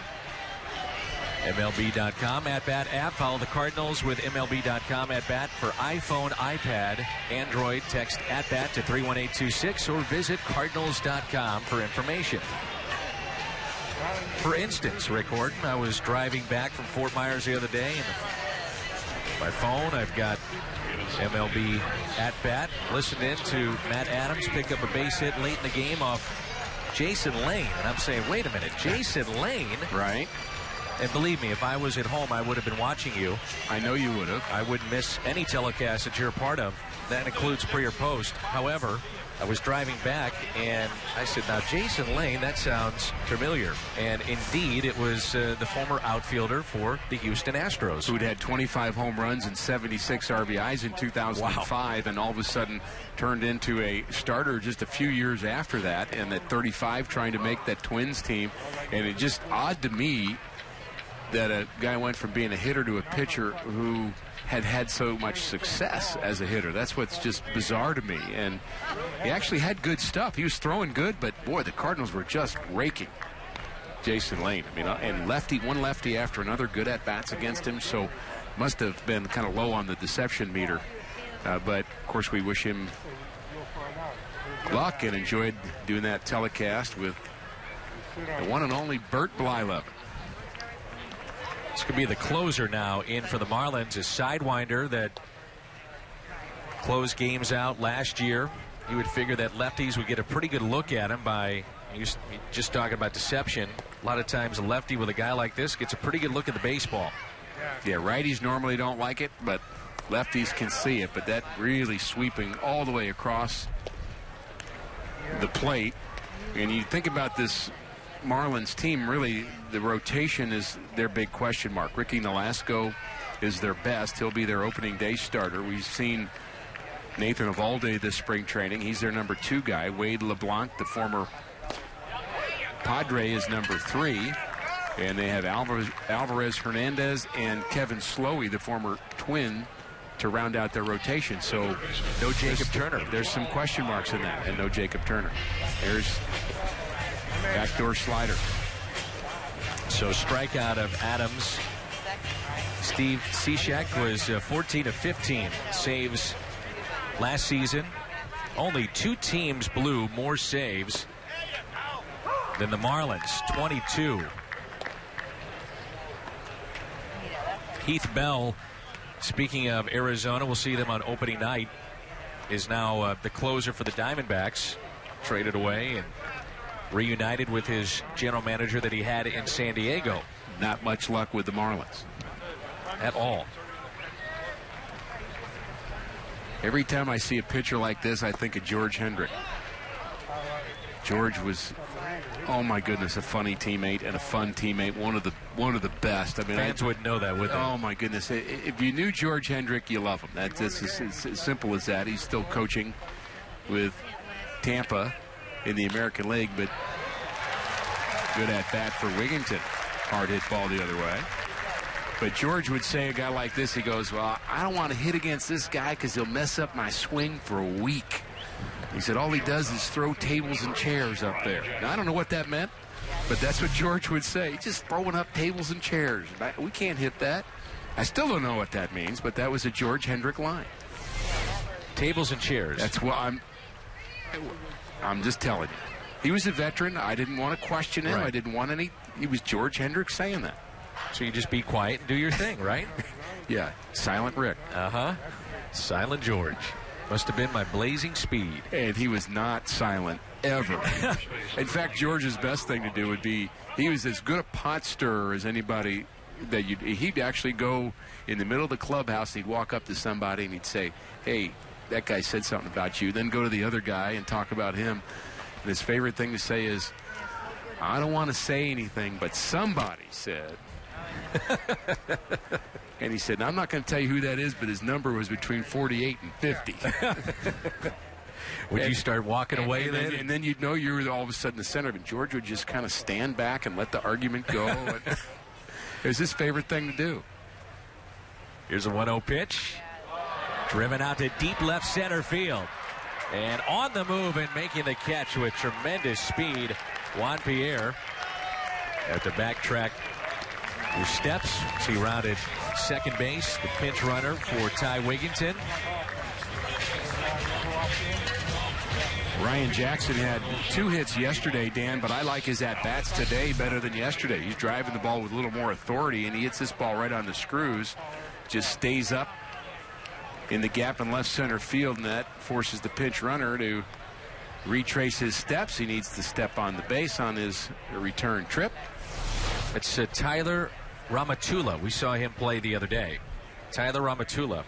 MLB.com at-bat app. Follow the Cardinals with MLB.com at-bat for iPhone, iPad, Android. Text at-bat to 31826 or visit Cardinals.com for information. For instance, Rick Horton, I was driving back from Fort Myers the other day, and my phone, I've got MLB at-bat. Listened in to Matt Adams pick up a base hit late in the game off Jason Lane. And I'm saying, wait a minute, Jason Lane? Right. And believe me, if I was at home, I would have been watching you. I know you would have. I wouldn't miss any telecast that you're a part of. That includes pre or post. However, I was driving back, and I said, now, Jason Lane, that sounds familiar. And indeed, it was the former outfielder for the Houston Astros. Who'd had 25 home runs and 76 RBIs in 2005, and all of a sudden turned into a starter just a few years after that, and at 35 trying to make that Twins team. And it's just odd to me that a guy went from being a hitter to a pitcher who had so much success as a hitter. That's what's just bizarre to me. And he actually had good stuff. He was throwing good, but boy, the Cardinals were just raking Jason Lane. I mean, and one lefty after another, good at bats against him. So must have been kind of low on the deception meter. But of course, we wish him luck and enjoyed doing that telecast with the one and only Bert Blyleven. This could be the closer now in for the Marlins, a sidewinder that closed games out last year. You would figure that lefties would get a pretty good look at him by just talking about deception. A lot of times a lefty with a guy like this gets a pretty good look at the baseball. Yeah, righties normally don't like it, but lefties can see it. But that really sweeping all the way across the plate. And you think about this Marlins team, really the rotation is their big question mark. Ricky Nolasco is their best. He'll be their opening day starter. We've seen Nathan Eovaldi this spring training. He's their number 2 guy. Wade LeBlanc, the former Padre, is number 3. And they have Alvarez Hernandez and Kevin Slowey, the former Twin, to round out their rotation. So no Jacob Turner. There's some question marks in that, and no Jacob Turner. There's backdoor slider. So strikeout of Adams. Steve Cishek was 14 of 15 saves last season. Only 2 teams blew more saves than the Marlins, 22. Heath Bell, speaking of Arizona, we'll see them on opening night, is now the closer for the Diamondbacks. Traded away and reunited with his general manager that he had in San Diego. Not much luck with the Marlins at all. Every time I see a pitcher like this, I think of George Hendrick. George was, oh my goodness, a funny teammate and a fun teammate. One of the best. I mean, fans wouldn't know that, would they? Oh my goodness! If you knew George Hendrick, you love him. That's as simple as that. He's still coaching with Tampa in the American League, but good at bat for Wigginton. Hard hit ball the other way. But George would say, a guy like this, he goes, well, I don't want to hit against this guy because he'll mess up my swing for a week. He said all he does is throw tables and chairs up there. Now, I don't know what that meant, but that's what George would say. He's just throwing up tables and chairs. We can't hit that. I still don't know what that means, but that was a George Hendrick line. Tables and chairs. That's what I'm just telling you. He was a veteran. I didn't want to question him. Right. I didn't want any. He was George Hendrick saying that. So you just be quiet and do your thing, right? Yeah. Silent Rick. Uh-huh. Silent George. Must have been my blazing speed. And he was not silent ever. In fact, George's best thing to do would be, he was as good a pot stirrer as anybody that he'd actually go in the middle of the clubhouse, and he'd walk up to somebody and he'd say, hey, that guy said something about you. Then go to the other guy and talk about him. And his favorite thing to say is, I don't want to say anything, but somebody said. And he said, I'm not going to tell you who that is, but his number was between 48 and 50. Would you start walking away then? And then you'd know you were all of a sudden the center of it. George would just kind of stand back and let the argument go. It was his favorite thing to do. Here's a 1-0 pitch. Driven out to deep left center field. And on the move and making the catch with tremendous speed, Juan Pierre at the backtrack. His steps. He rounded second base, the pinch runner for Ty Wigginton. Ryan Jackson had 2 hits yesterday, Dan, but I like his at-bats today better than yesterday. He's driving the ball with a little more authority, and he hits this ball right on the screws. Just stays up in the gap in left center field, and that forces the pinch runner to retrace his steps. He needs to step on the base on his return trip. It's Tyler Ramatula. We saw him play the other day. Tyler Ramatula.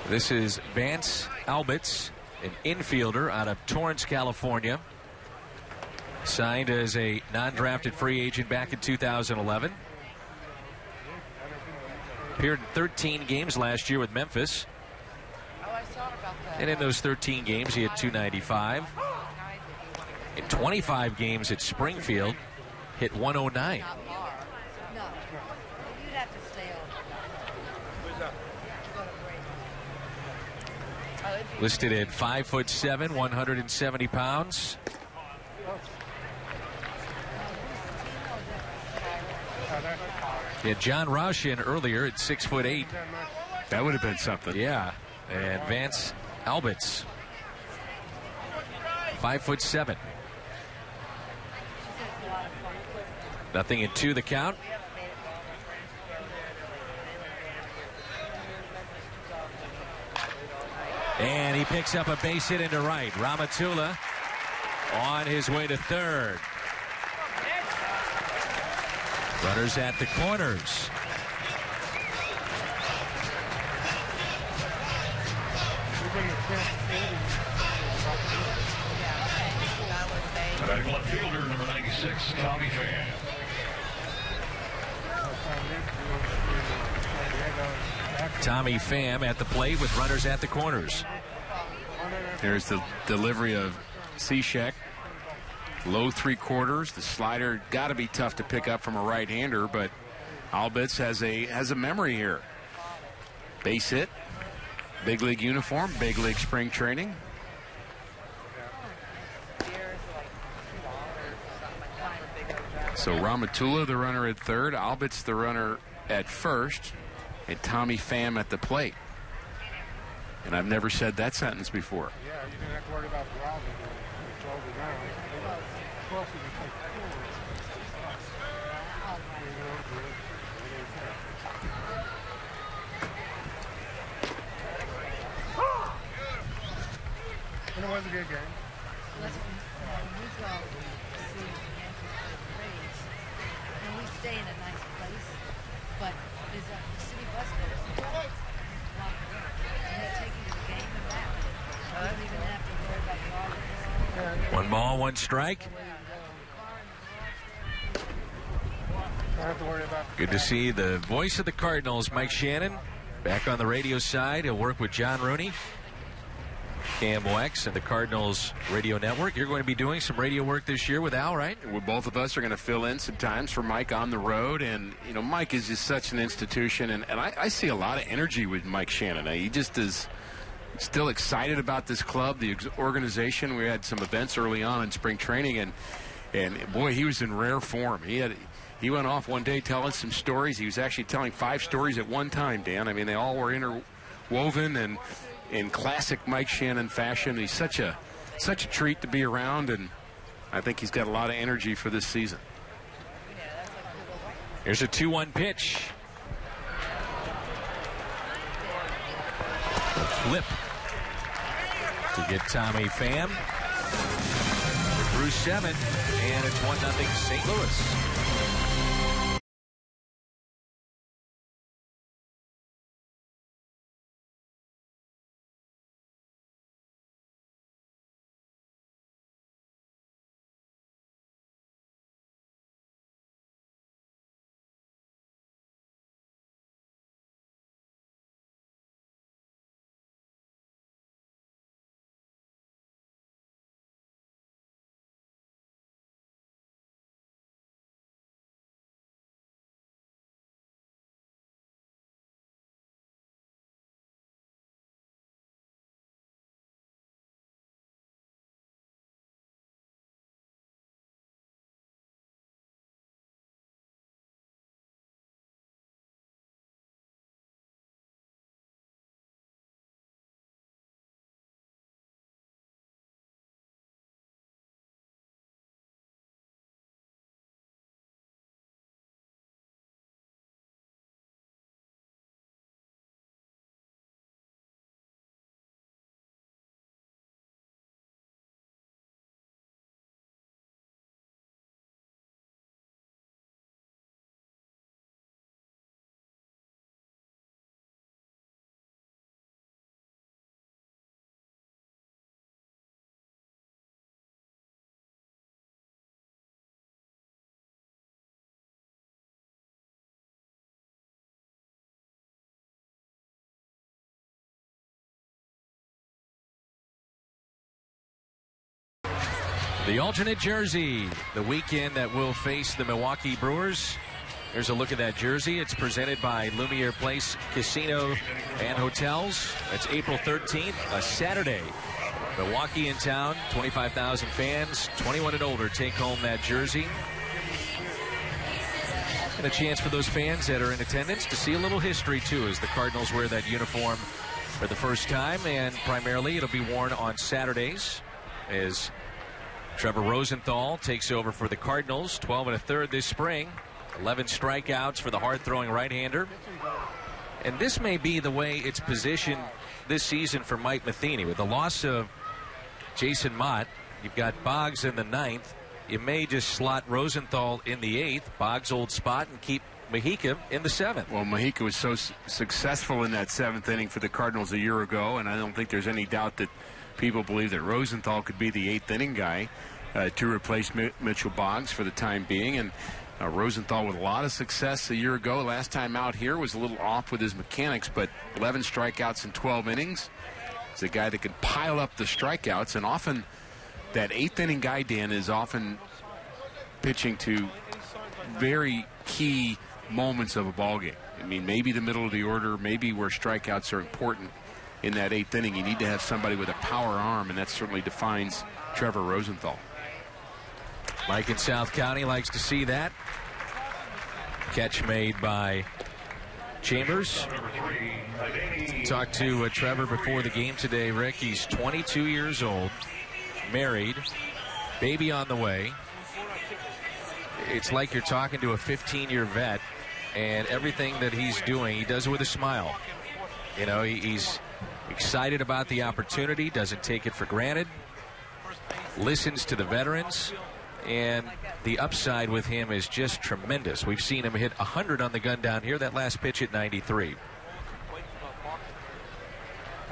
This is Vance Albitz, an infielder out of Torrance, California. Signed as a non-drafted free agent back in 2011. Appeared in 13 games last year with Memphis. And in those 13 games, he had .295. In 25 games at Springfield, hit .109. Listed at 5'7", 170 pounds. He had John Roush in earlier at 6'8". That would have been something. Yeah. And Vance Albitz, 5'7". Nothing in 2 the count. And he picks up a base hit into right. Ramatula on his way to third. Runners at the corners. Batting left fielder, number 96, Tommy Pham. Tommy Pham at the plate with runners at the corners. There's the delivery of Cishek. Low 3/4. The slider got to be tough to pick up from a right-hander, but Albitz has a memory here. Base hit, big league uniform, big league spring training. So Ramatula, the runner at third, Albitz, the runner at first, and Tommy Pham at the plate. And I've never said that sentence before. Yeah, you didn't have to worry about grounding. It's over now. Plus, you can take and it was a good game. We go see the Rays, and we stay in a nice place, but there's a city bus goes. And they take you to the game and back. You don't even have to worry about the auto. 1 ball, 1 strike. Don't have to worry about. Good to see the voice of the Cardinals, Mike Shannon, back on the radio side. He'll work with John Rooney, Cam Wex, and the Cardinals radio network. You're going to be doing some radio work this year with Al, right? Well, both of us are going to fill in sometimes for Mike on the road. And, you know, Mike is just such an institution. And I see a lot of energy with Mike Shannon. He just is still excited about this club, the organization. We had some events early on in spring training. And boy, he was in rare form. He went off one day telling some stories. He was actually telling 5 stories at one time, Dan. I mean, they all were interwoven and in classic Mike Shannon fashion. He's such a treat to be around, and I think he's got a lot of energy for this season. Here's a 2-1 pitch. A flip to get Tommy Pham through 7, and it's 1-0 St. Louis. The alternate jersey, the weekend that will face the Milwaukee Brewers. Here's a look at that jersey. It's presented by Lumiere Place Casino and Hotels. It's April 13th, a Saturday. Milwaukee in town, 25,000 fans, 21 and older take home that jersey. And a chance for those fans that are in attendance to see a little history, too, as the Cardinals wear that uniform for the first time. And primarily it'll be worn on Saturdays as Trevor Rosenthal takes over for the Cardinals. 12 1/3 this spring. 11 strikeouts for the hard-throwing right-hander. And this may be the way it's positioned this season for Mike Matheny. With the loss of Jason Mott, you've got Boggs in the 9th. You may just slot Rosenthal in the 8th, Boggs' old spot, and keep Mahika in the 7th. Well, Mahika was so successful in that 7th inning for the Cardinals a year ago, and I don't think there's any doubt that people believe that Rosenthal could be the 8th inning guy to replace Mitchell Boggs for the time being. And Rosenthal with a lot of success a year ago. Last time out here was a little off with his mechanics, but 11 strikeouts in 12 innings. He's a guy that can pile up the strikeouts, and often that 8th inning guy, Dan, is often pitching to very key moments of a ball game. I mean, maybe the middle of the order, maybe where strikeouts are important in that 8th inning. You need to have somebody with a power arm, and that certainly defines Trevor Rosenthal. Mike in South County likes to see that. Catch made by Chambers. Talked to Trevor before the game today, Rick. He's 22 years old, married, baby on the way. It's like you're talking to a 15-year vet, and everything that he's doing, he does it with a smile. You know, he's excited about the opportunity, doesn't take it for granted, listens to the veterans, and the upside with him is just tremendous. We've seen him hit 100 on the gun down here. That last pitch at 93.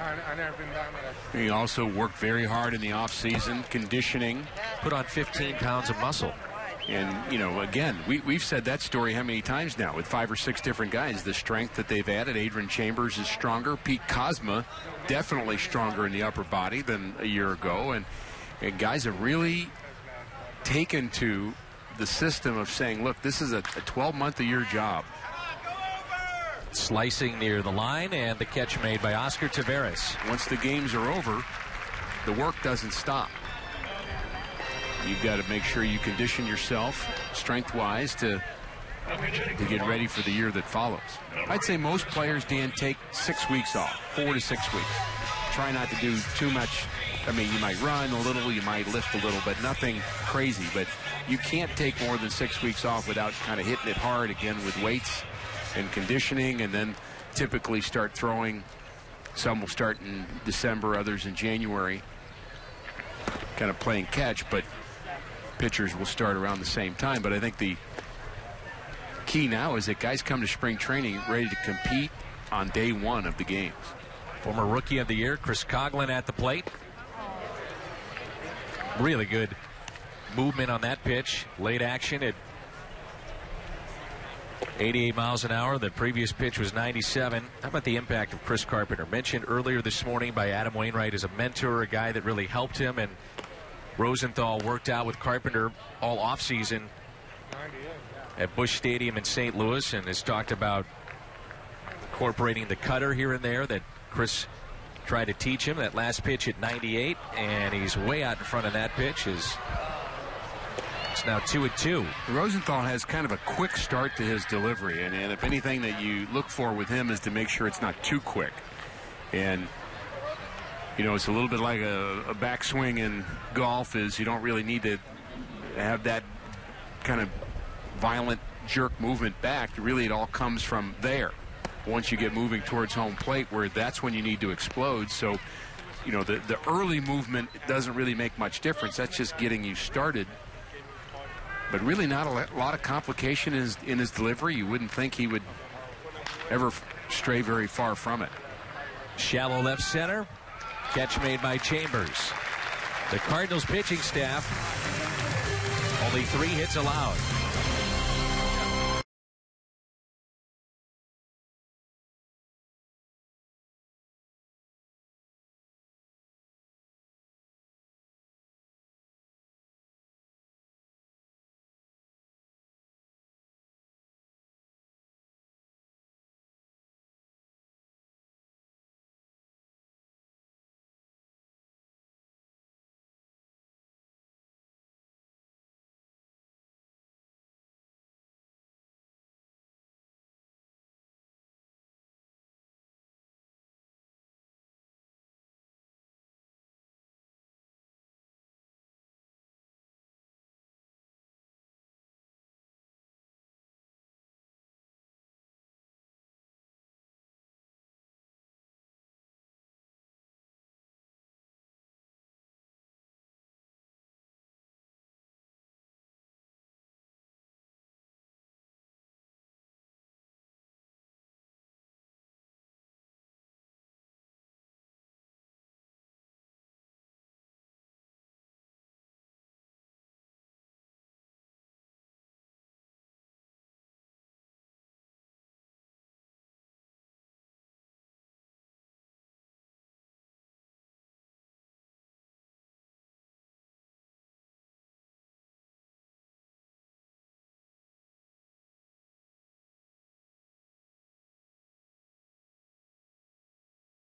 I never been down there. He also worked very hard in the offseason, conditioning. Put on 15 pounds of muscle. And, you know, again, we've said that story how many times now with 5 or 6 different guys. The strength that they've added. Adrian Chambers is stronger. Pete Kozma definitely stronger in the upper body than a year ago. And guys have really taken to the system of saying, look, this is a 12-month-a-year job. Slicing near the line, and the catch made by Oscar Taveras. Once the games are over, the work doesn't stop. You've got to make sure you condition yourself strength-wise to get ready for the year that follows. I'd say most players, Dan, take 6 weeks off, 4 to 6 weeks. Try not to do too much. I mean, you might run a little, you might lift a little, but nothing crazy. But you can't take more than 6 weeks off without kind of hitting it hard again with weights and conditioning, and then typically start throwing. Some will start in December, others in January, kind of playing catch, but pitchers will start around the same time. But I think the key now is that guys come to spring training ready to compete on day one of the games. Former Rookie of the Year, Chris Coughlin at the plate. Really good movement on that pitch. Late action at 88 miles an hour. The previous pitch was 97. How about the impact of Chris Carpenter? Mentioned earlier this morning by Adam Wainwright as a mentor, a guy that really helped him. And Rosenthal worked out with Carpenter all offseason at Busch Stadium in St. Louis, and has talked about incorporating the cutter here and there that Chris tried to teach him. That last pitch at 98, and he's way out in front of that pitch. It's now 2-2. Rosenthal has kind of a quick start to his delivery, and if anything that you look for with him is to make sure it's not too quick. And you know, it's a little bit like a backswing in golf. Is you don't really need to have that kind of violent jerk movement back. Really, it all comes from there. Once you get moving towards home plate, where that's when you need to explode. So, you know, the early movement doesn't really make much difference. That's just getting you started. But really not a lot of complication in his delivery. You wouldn't think he would ever stray very far from it. Shallow left center. Catch made by Chambers. The Cardinals pitching staff, only 3 hits allowed.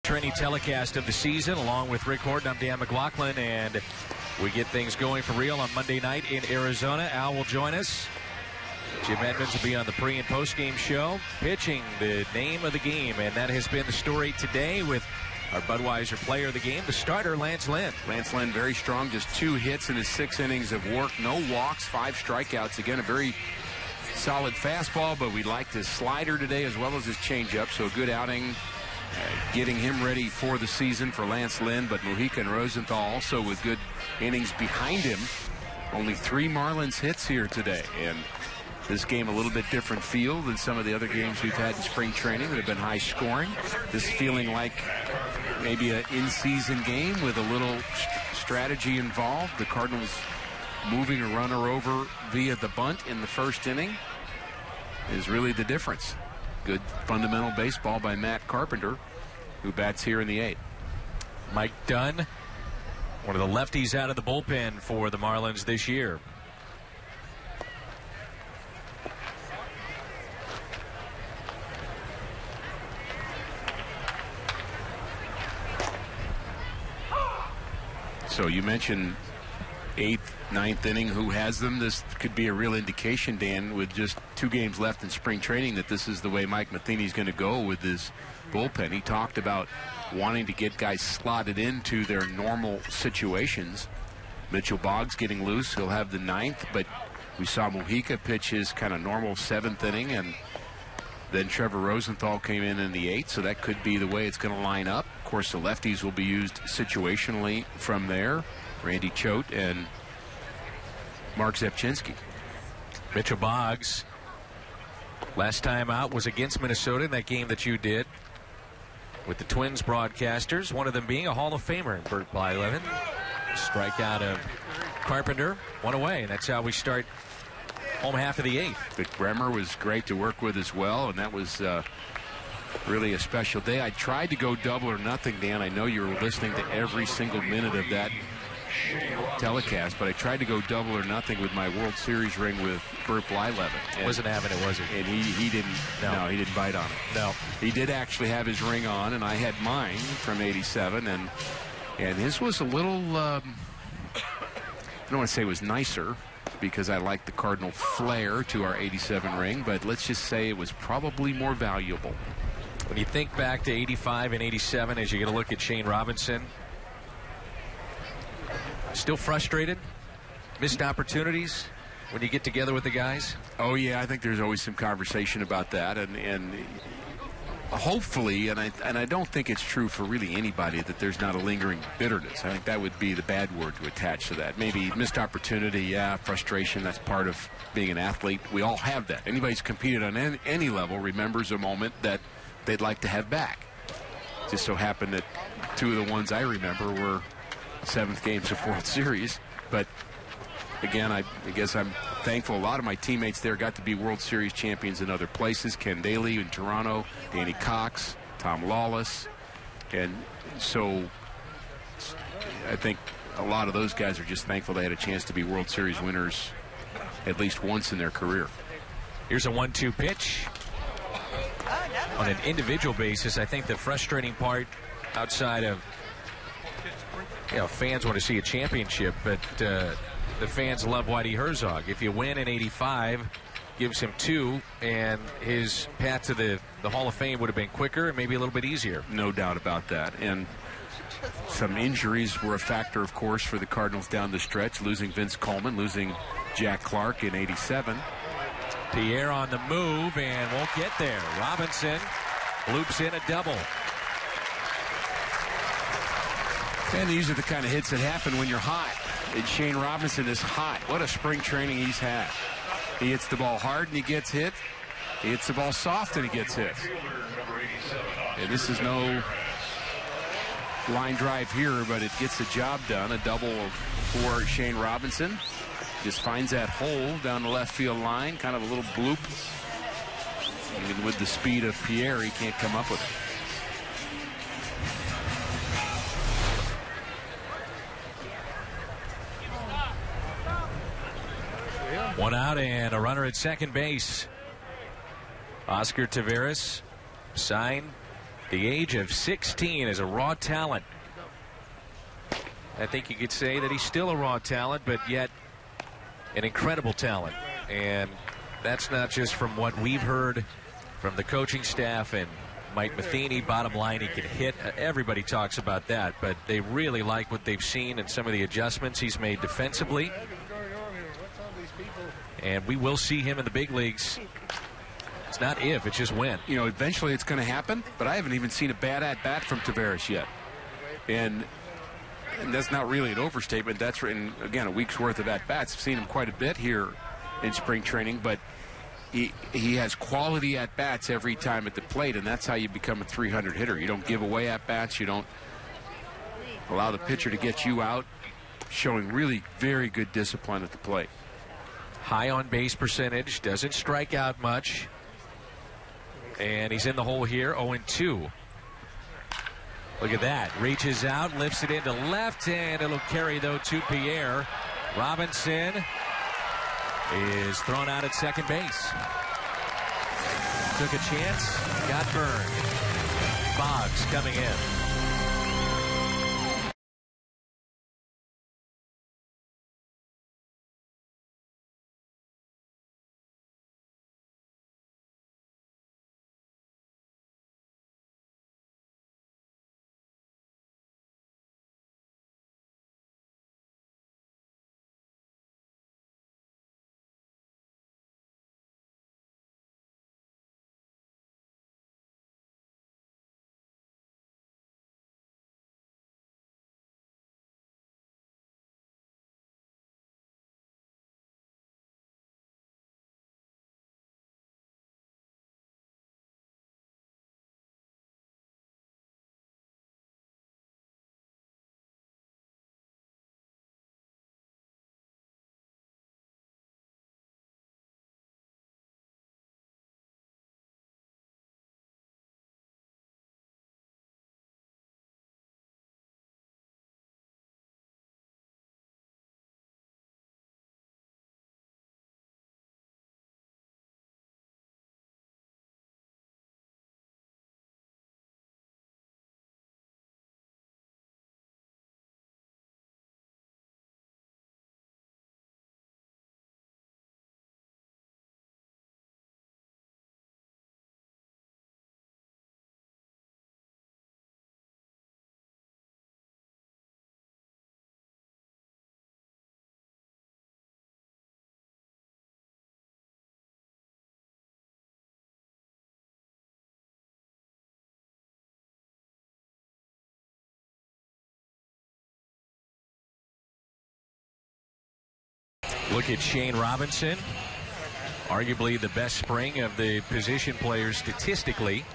training telecast of the season. Along with Rick Horton, I'm Dan McLaughlin, and we get things going for real on Monday night in Arizona. Al will join us. Jim Edmonds will be on the pre- and post-game show, pitching the name of the game, and that has been the story today with our Budweiser player of the game, the starter, Lance Lynn. Lance Lynn, very strong, just 2 hits in his 6 innings of work, no walks, 5 strikeouts. Again, a very solid fastball, but we liked his slider today as well as his changeup, so a good outing. Getting him ready for the season for Lance Lynn, but Mujica and Rosenthal also with good innings behind him. Only 3 Marlins hits here today, and this game a little bit different feel than some of the other games we've had in spring training that have been high scoring. This feeling like maybe an in-season game with a little strategy involved. The Cardinals moving a runner over via the bunt in the first inning is really the difference. Good fundamental baseball by Matt Carpenter, who bats here in the 8th. Mike Dunn, one of the lefties out of the bullpen for the Marlins this year. So you mentioned 8th, 9th inning, who has them. This could be a real indication, Dan, with just 2 games left in spring training, that this is the way Mike Matheny's going to go with his bullpen. He talked about wanting to get guys slotted into their normal situations. Mitchell Boggs getting loose. He'll have the 9th, but we saw Mujica pitch his kind of normal 7th inning, and then Trevor Rosenthal came in the 8th, so that could be the way it's going to line up. Of course, the lefties will be used situationally from there. Randy Choate and Mark Zepchinski. Mitchell Boggs, last time out was against Minnesota in that game that you did with the Twins broadcasters, one of them being a Hall of Famer in Bert Blyleven. Strikeout of Carpenter, 1 away, and that's how we start home half of the 8th. But Bremer was great to work with as well, and that was really a special day. I tried to go double or nothing, Dan. I know you were listening to every single minute of that telecast, but I tried to go double or nothing with my World Series ring with Bert Blyleven. Wasn't having it, was he? And he didn't. No, he didn't bite on it. No, he did actually have his ring on, and I had mine from '87, and his was a little. I don't want to say it was nicer, because I like the Cardinal flair to our '87 ring, but let's just say it was probably more valuable. When you think back to '85 and '87, as you get a look at Shane Robinson, still frustrated? Missed opportunities when you get together with the guys? Oh, yeah, I think there's always some conversation about that, and hopefully, and I don't think it's true for really anybody, that there's not a lingering bitterness. I think that would be the bad word to attach to that. Maybe missed opportunity, yeah, frustration, that's part of being an athlete. We all have that. Anybody who's competed on any level remembers a moment that they'd like to have back. Just so happened that 2 of the ones I remember were 7th games of World Series. But again, I guess I'm thankful a lot of my teammates there got to be World Series champions in other places. Ken Daly in Toronto, Danny Cox, Tom Lawless. And so I think a lot of those guys are just thankful they had a chance to be World Series winners at least once in their career. Here's a 1-2 pitch. On an individual basis, I think the frustrating part outside of, fans want to see a championship, but the fans love Whitey Herzog. If you win in '85, gives him 2, and his path to the Hall of Fame would have been quicker and maybe a little bit easier. No doubt about that. And some injuries were a factor, of course, for the Cardinals down the stretch, losing Vince Coleman, losing Jack Clark in '87. Pierre on the move and won't get there. Robinson loops in a double. And these are the kind of hits that happen when you're hot. And Shane Robinson is hot. What a spring training he's had. He hits the ball hard and he gets hit. He hits the ball soft and he gets hit. And this is no line drive here, but it gets the job done. A double for Shane Robinson. Just finds that hole down the left field line. Kind of a little bloop. Even with the speed of Pierre, he can't come up with it. One out and a runner at second base. Oscar Taveras signed the age of 16 is a raw talent. I think you could say that he's still a raw talent, but yet an incredible talent. And that's not just from what we've heard from the coaching staff and Mike Matheny. Bottom line, he can hit. Everybody talks about that, but they really like what they've seen and some of the adjustments he's made defensively. And we will see him in the big leagues. It's not if, it's just when. You know, eventually it's going to happen, but I haven't even seen a bad at-bat from Taveras yet. And that's not really an overstatement. That's, again, a week's worth of at-bats. I've seen him quite a bit here in spring training, but he has quality at-bats every time at the plate, and that's how you become a 300 hitter. You don't give away at-bats. You don't allow the pitcher to get you out, showing really very good discipline at the plate. High on base percentage, doesn't strike out much. And he's in the hole here, 0-2. Look at that. Reaches out, lifts it into left, and it'll carry, though, to Pierre. Robinson is thrown out at second base. Took a chance, got burned. Boggs coming in. Look at Shane Robinson, arguably the best spring of the position players statistically.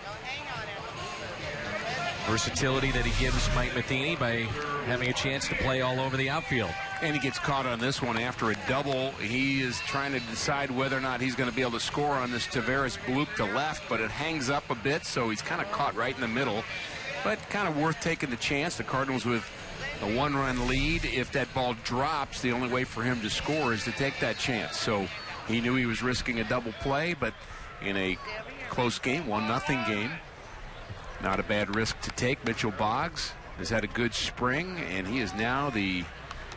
Versatility that he gives Mike Matheny by having a chance to play all over the outfield. And he gets caught on this one after a double. He is trying to decide whether or not he's going to be able to score on this Taveras bloop to left, but it hangs up a bit, so he's kind of caught right in the middle. But kind of worth taking the chance. The Cardinals with a one-run lead. If that ball drops, the only way for him to score is to take that chance. So he knew he was risking a double play, but in a close game, 1-0 game, not a bad risk to take. Mitchell Boggs has had a good spring, and he is now the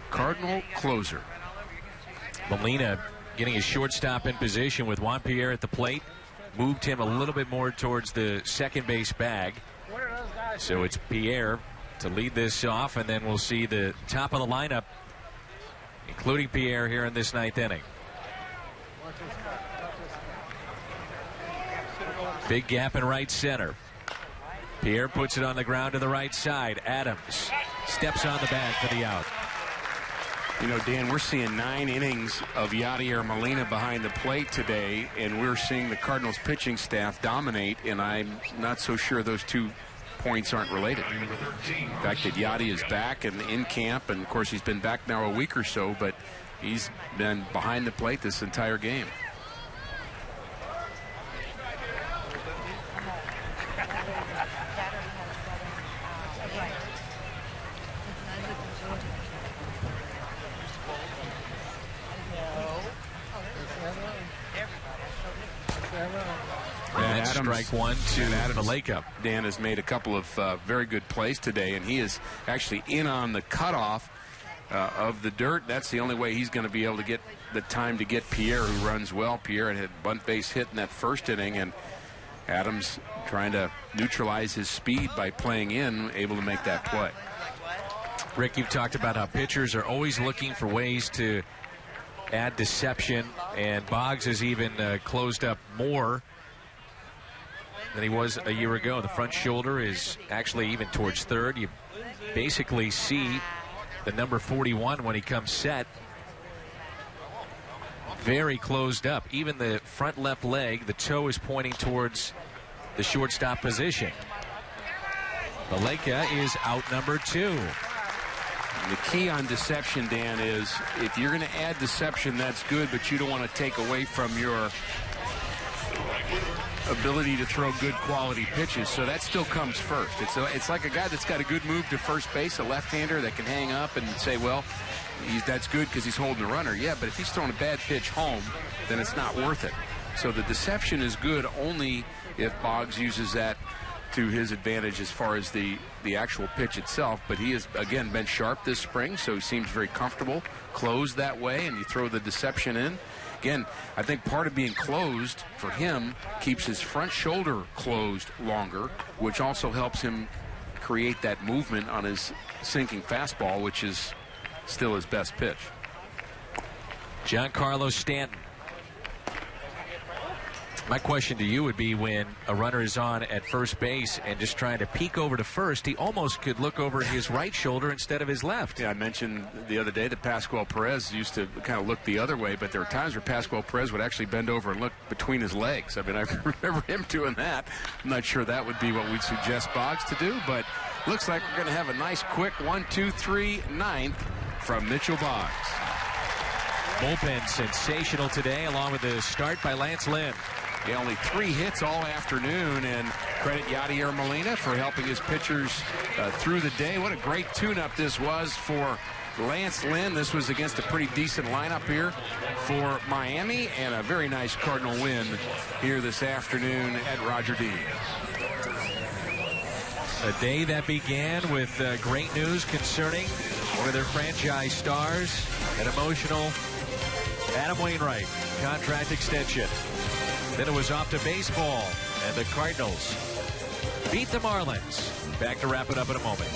Cardinal closer. Molina getting his shortstop in position with Juan Pierre at the plate. Moved him a little bit more towards the second base bag. So it's Pierre to lead this off, and then we'll see the top of the lineup, including Pierre, here in this ninth inning. Big gap in right center. Pierre puts it on the ground to the right side. Adams steps on the bag for the out. You know, Dan, we're seeing 9 innings of Yadier Molina behind the plate today, and we're seeing the Cardinals pitching staff dominate, and I'm not so sure those two points aren't related. The fact that Yadi is back and in camp, and of course he's been back now a week or so, but he's been behind the plate this entire game. That's strike one to the Lakeup. Dan has made a couple of very good plays today, and he is actually in on the cutoff of the dirt. That's the only way he's going to be able to get the time to get Pierre, who runs well. Pierre had bunt base hit in that first inning, and Adams trying to neutralize his speed by playing in, able to make that play. Rick, you've talked about how pitchers are always looking for ways to add deception, and Boggs has even closed up more than he was a year ago. The front shoulder is actually even towards third. You basically see the number 41 when he comes set. Very closed up. Even the front left leg, the toe is pointing towards the shortstop position. Maleka is out number 2. The key on deception, Dan, is if you're going to add deception, that's good, but you don't want to take away from your ability to throw good quality pitches. So that still comes first. It's like a guy that's got a good move to first base, a left-hander that can hang up and say, well, that's good because he's holding the runner. Yeah, but if he's throwing a bad pitch home, then it's not worth it. So the deception is good only if Boggs uses that to his advantage as far as the actual pitch itself. But he has, again, been sharp this spring, so he seems very comfortable closed that way, and you throw the deception in. Again, I think part of being closed for him keeps his front shoulder closed longer, which also helps him create that movement on his sinking fastball, which is still his best pitch. Giancarlo Stanton. My question to you would be, when a runner is on at first base and just trying to peek over to first, he almost could look over his right shoulder instead of his left. Yeah, I mentioned the other day that Pascual Perez used to kind of look the other way, but there were times where Pascual Perez would actually bend over and look between his legs. I mean, I remember him doing that. I'm not sure that would be what we'd suggest Boggs to do, but looks like we're going to have a nice quick 1-2-3 ninth from Mitchell Boggs. Bullpen sensational today, along with the start by Lance Lynn. Yeah, only 3 hits all afternoon, and credit Yadier Molina for helping his pitchers through the day. What a great tune-up this was for Lance Lynn. This was against a pretty decent lineup here for Miami, and a very nice Cardinal win here this afternoon at Roger Dean. A day that began with great news concerning one of their franchise stars, an emotional Adam Wainwright contract extension. Then it was off to baseball, and the Cardinals beat the Marlins. Back to wrap it up in a moment.